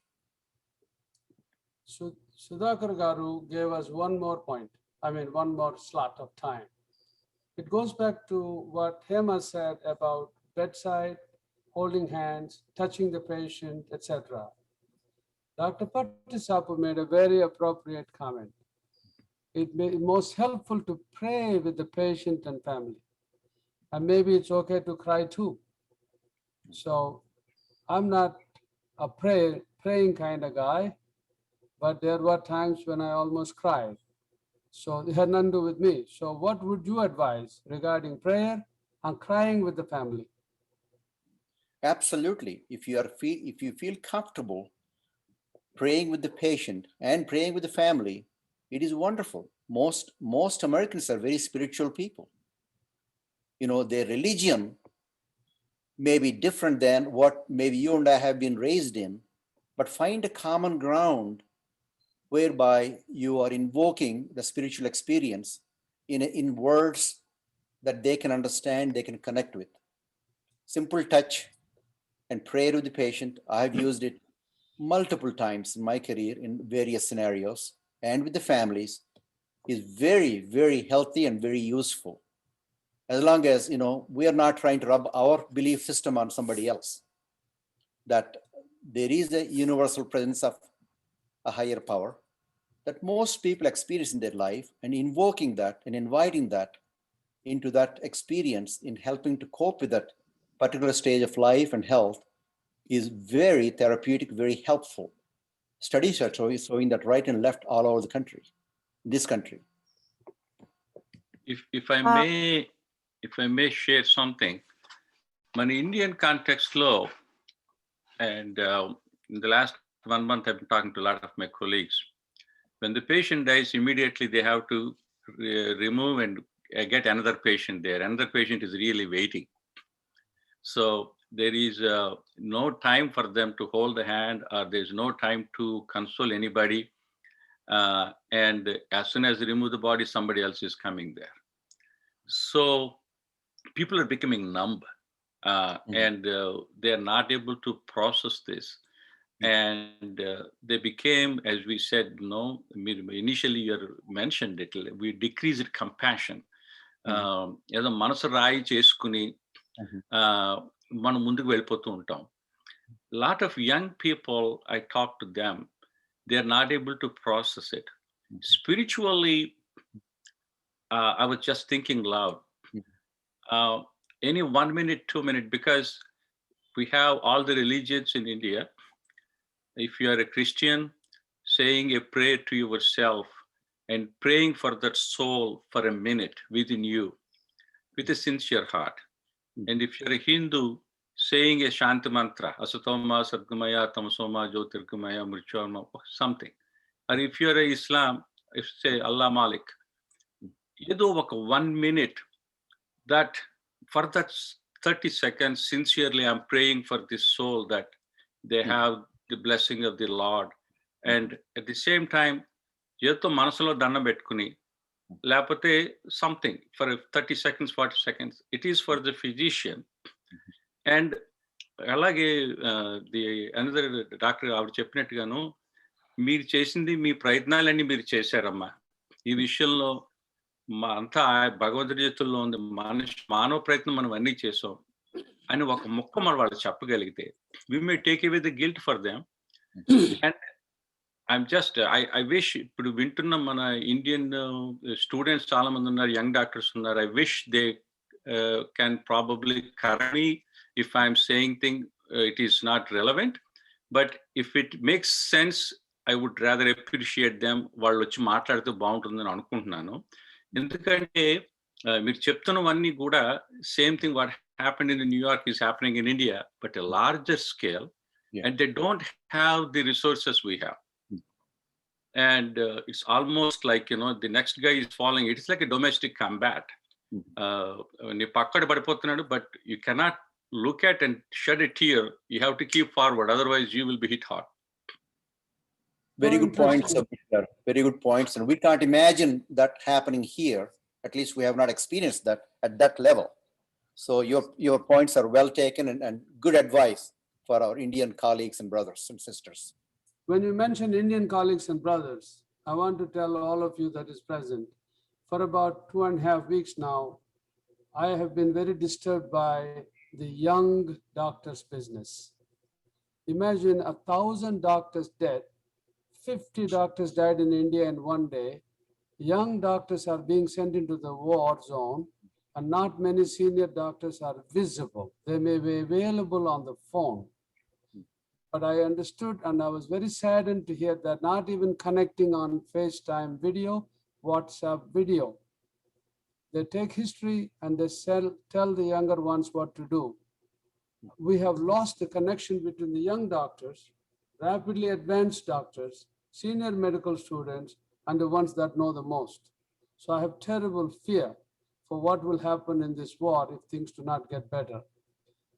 So Sudhakar Garu gave us one more point. One more slot of time. It goes back to what Hema said about bedside, holding hands, touching the patient, etc. Dr. Patisapu made a very appropriate comment. It may be most helpful to pray with the patient and family. And maybe it's okay to cry too. So I'm not a praying kind of guy, but there were times when I almost cried. So it had nothing to do with me. So what would you advise regarding prayer and crying with the family? Absolutely. If you feel comfortable praying with the patient and praying with the family, it is wonderful. Most Americans are very spiritual people. You know, their religion may be different than what maybe you and I have been raised in, but find a common ground whereby you are invoking the spiritual experience in words that they can understand, they can connect with. Simple touch and prayer with the patient. I've used it multiple times in my career in various scenarios, and with the families is very, very healthy and very useful. As long as, we are not trying to rub our belief system on somebody else, that there is a universal presence of a higher power that most people experience in their life, and invoking that and inviting that into that experience in helping to cope with that particular stage of life and health is very therapeutic, very helpful. Studies are showing that right and left all over the country, this country. If I may share something, in Indian context law, and in the last 1 month, I've been talking to a lot of my colleagues. When the patient dies, immediately they have to remove and get another patient there. Another patient is really waiting. So there is no time for them to hold the hand, or there's no time to console anybody. And as soon as they remove the body, somebody else is coming there. So people are becoming numb, and they are not able to process this. And they became, as we said, initially you mentioned it, we decreased compassion. ఏదో మనసు రాయి చేసుకుని మనం ముందుకు వెళ్ళిపోతూ ఉంటాం. Lot of young people, I talk to them, they are not able to process it. Spiritually, I was just thinking loud. Any 1 minute, 2 minutes, because we have all the religions in India. If you are a Christian, saying a prayer to yourself and praying for that soul for a minute within you with a sincere heart. And if you're a Hindu, saying a Shanti mantra, Asatoma, Sadgamaya, Tamasoma, Jyotirgamaya, Mrityurma, something. Or if you're a Islam, if say Allah Malik, Yedo vaka 1 minute, that for that 30 seconds, sincerely, I'm praying for this soul that they have the blessing of the Lord. And at the same time, Yeto Manasalo Danna Betkuni, Lapate something for 30 seconds, 40 seconds. It is for the physician. And అలాగే the another doctor ఆవిడ చెప్పినట్టుగాను మీరు చేసింది మీ ప్రయత్నాలన్నీ మీరు చేశారమ్మా. ఈ విషయంలో అంతా భగవంతుడి చేతుల్లో ఉంది, మానవ ప్రయత్నం మనం అన్నీ చేసాం అని ఒక ముక్క మనం వాళ్ళు చెప్పగలిగితే we may take away the guilt for them. And I'm just I wish, ఇప్పుడు వింటున్న మన ఇండియన్ స్టూడెంట్స్ చాలా మంది ఉన్నారు, యంగ్ డాక్టర్స్ ఉన్నారు. I wish they can probably correct me if I'm saying thing it is not relevant, but if it makes sense, I would rather appreciate them. వాళ్ళు వచ్చి మాట్లాడితే బాగుంటుందని అనుకుంటున్నాను. ఎందుకంటే మీరు చెప్తున్నవన్నీ కూడా same thing what happened in New York is happening in India, but a larger scale, and they don't have the resources we have. And it's almost like, the next guy is falling. It's like a domestic combat. నీ పక్కన పడిపోతున్నాడు, but you cannot look at and shed a tear. You have to keep forward, otherwise you will be hit hard. Very good points, sir. Very good points. And we can't imagine that happening here. At least we have not experienced that at that level. So your points are well taken, and good advice for our Indian colleagues and brothers and sisters. When you mention Indian colleagues and brothers, I want to tell all of you that is present, for about 2.5 weeks now, I have been very disturbed by the young doctors' business. Imagine 1,000 doctors dead, 50 doctors died in India in one day. Young doctors are being sent into the war zone, and not many senior doctors are visible. They may be available on the phone. But I understood, and I was very saddened to hear that not even connecting on FaceTime video, WhatsApp video. They take history and they tell the younger ones what to do. We have lost the connection between the young doctors, rapidly advanced doctors, senior medical students, and the ones that know the most. So I have terrible fear for what will happen in this war if things do not get better.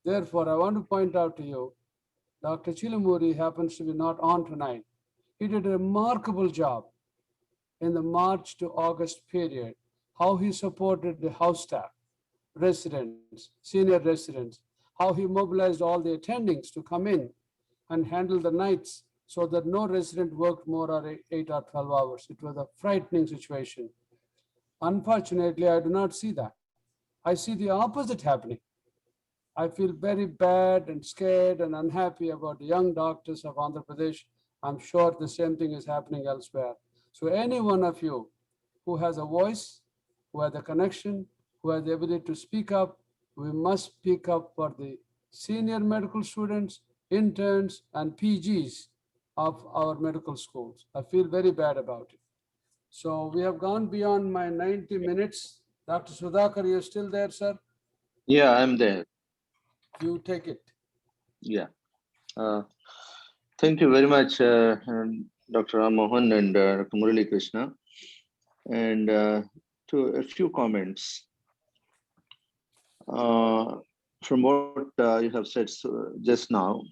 Therefore, I want to point out to you, Dr. Chilamuri happens to be not on tonight. He did a remarkable job in the March to August period, how he supported the house staff, residents, senior residents, how he mobilized all the attendings to come in and handle the nights so that no resident worked more than 8 or 12 hours. It was a frightening situation. Unfortunately, I do not see that. I see the opposite happening. I feel very bad and scared and unhappy about the young doctors of Andhra Pradesh. I'm sure the same thing is happening elsewhere. So any one of you who has a voice, who has a connection, who has the ability to speak up, we must speak up for the senior medical students, interns, and PGs of our medical schools. I feel very bad about it. So we have gone beyond my 90 minutes. Dr. Sudhakar, you're still there, sir? Yeah, I'm there. You take it. Yeah. Thank you very much, Dr. Ramohan and Dr. Murali Krishna. And to a few comments. From what you have said just now,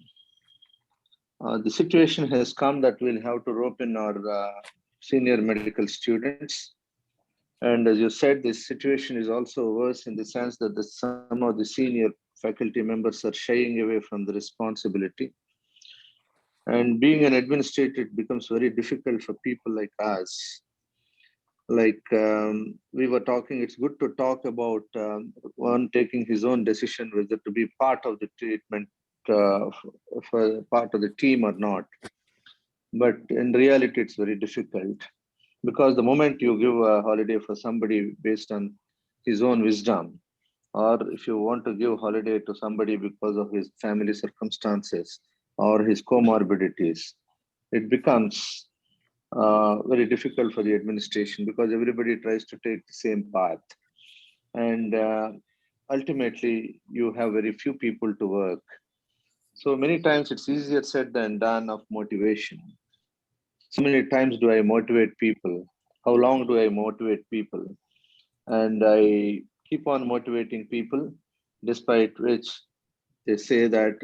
the situation has come that we'll have to rope in our senior medical students And as you said, this situation is also worse in the sense that some of the senior faculty members are shying away from the responsibility. And being an administrator, it becomes very difficult for people like us. Like we were talking, it's good to talk about one taking his own decision whether to be part of the treatment for part of the team or not. But in reality, it's very difficult because the moment you give a holiday for somebody based on his own wisdom, or if you want to give holiday to somebody because of his family circumstances or his comorbidities, it becomes very difficult for the administration because everybody tries to take the same path. And ultimately, you have very few people to work. So many times it's easier said than done of motivation. So many times do I motivate people? How long do I motivate people? And I keep on motivating people, despite which they say that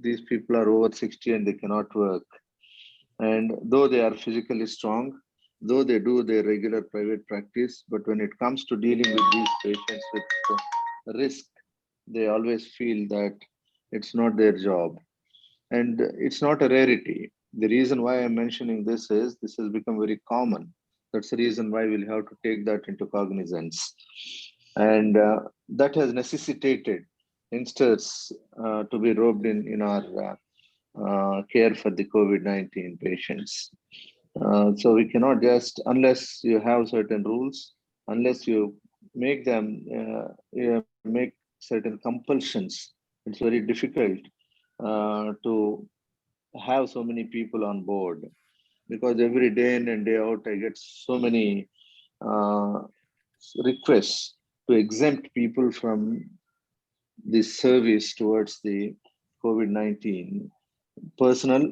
these people are over 60 and they cannot work. And though they are physically strong, though they do their regular private practice, but when it comes to dealing with these patients with risk, they always feel that it's not their job. And it's not a rarity. The reason why I'm mentioning this is this has become very common. That's the reason why we'll have to take that into cognizance. And that has necessitated youngsters to be roped in our care for the COVID-19 patients. So we cannot just, unless you have certain rules, unless you make them, make certain compulsions, it's very difficult to have so many people on board, because every day in and day out, I get so many requests to exempt people from this service towards the COVID-19. Personal,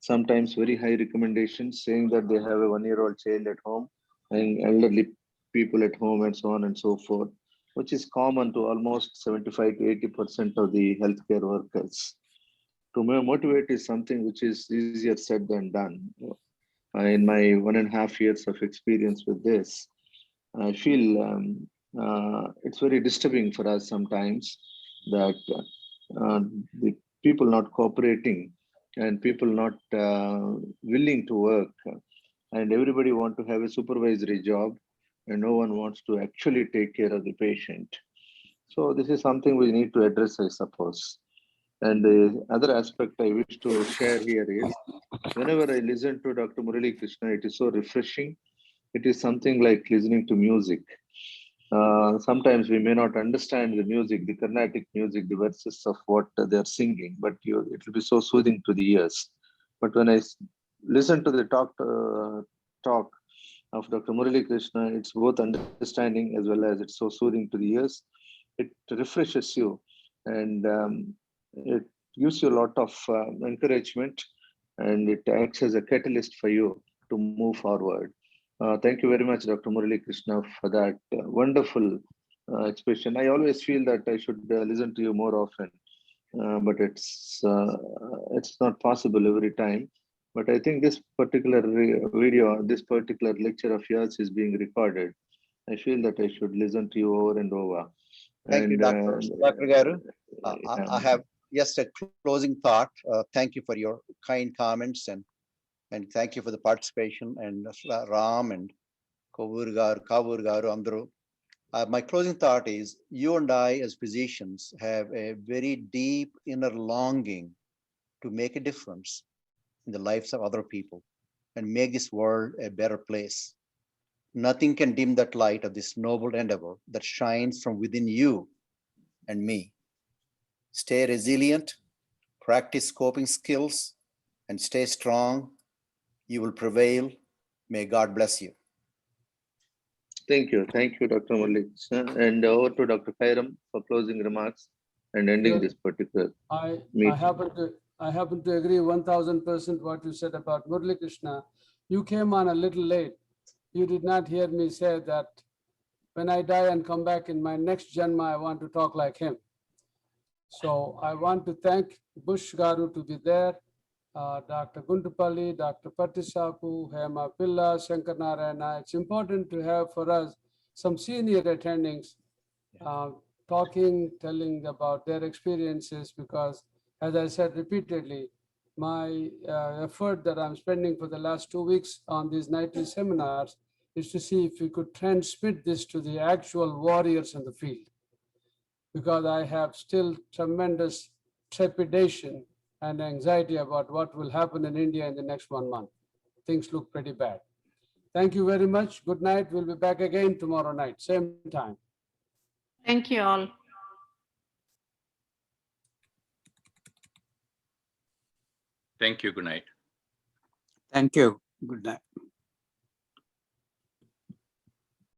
sometimes very high recommendations saying that they have a 1-year-old child at home and elderly people at home and so on and so forth, which is common to almost 75 to 80% of the healthcare workers. To motivate is something which is easier said than done. In my 1.5 years of experience with this, I feel it's very disturbing for us sometimes that the people not cooperating and people not willing to work, and everybody want to have a supervisory job and no one wants to actually take care of the patient. So this is something we need to address, I suppose. And the other aspect I wish to share here is, whenever I listen to Dr. Murali Krishna, it is so refreshing. It is something like listening to music. Sometimes we may not understand the music, the Carnatic music, the verses of what they're singing, but it will be so soothing to the ears. But when I listen to the talk of Dr. Murali Krishna, it's both understanding as well as it's so soothing to the ears. It refreshes you and it gives you a lot of encouragement, and it acts as a catalyst for you to move forward. Thank you very much, Dr. Murali Krishna, for that wonderful expression. I always feel that I should listen to you more often, but it's not possible every time. But I think this particular video, this particular lecture of yours is being recorded. I feel that I should listen to you over and over. Thank you, Dr. Garu. I have just a closing thought. Thank you for your kind comments and thank you for the participation, and Ram and Kavur Garu, Andru. My closing thought is, you and I as physicians have a very deep inner longing to make a difference in the lives of other people and make this world a better place. Nothing can dim that light of this noble endeavor that shines from within you and me. Stay resilient, practice coping skills, and stay strong. You will prevail. May God bless you. Thank you, Dr. Malik. And over to Dr. Kairam for closing remarks and ending this particular meeting. I happen to agree 1000% what you said about Murali Krishna. You came on a little late. You did not hear me say that when I die and come back in my next Janma, I want to talk like him. So I want to thank Bush Garu to be there, Dr. Guntupalli, Dr. Patisapu, Hema Pilla, Shankar Narayana. It's important to have for us some senior attendings talking, telling about their experiences, because as I said repeatedly, my effort that I'm spending for the last 2 weeks on these nightly seminars is to see if we could transmit this to the actual warriors in the field, because I have still tremendous trepidation and anxiety about what will happen in India in the next 1 month. Things look pretty bad. Thank you very much. Good night. We'll be back again tomorrow night, same time. Thank you all. Thank you. Good night. Thank you. Good night.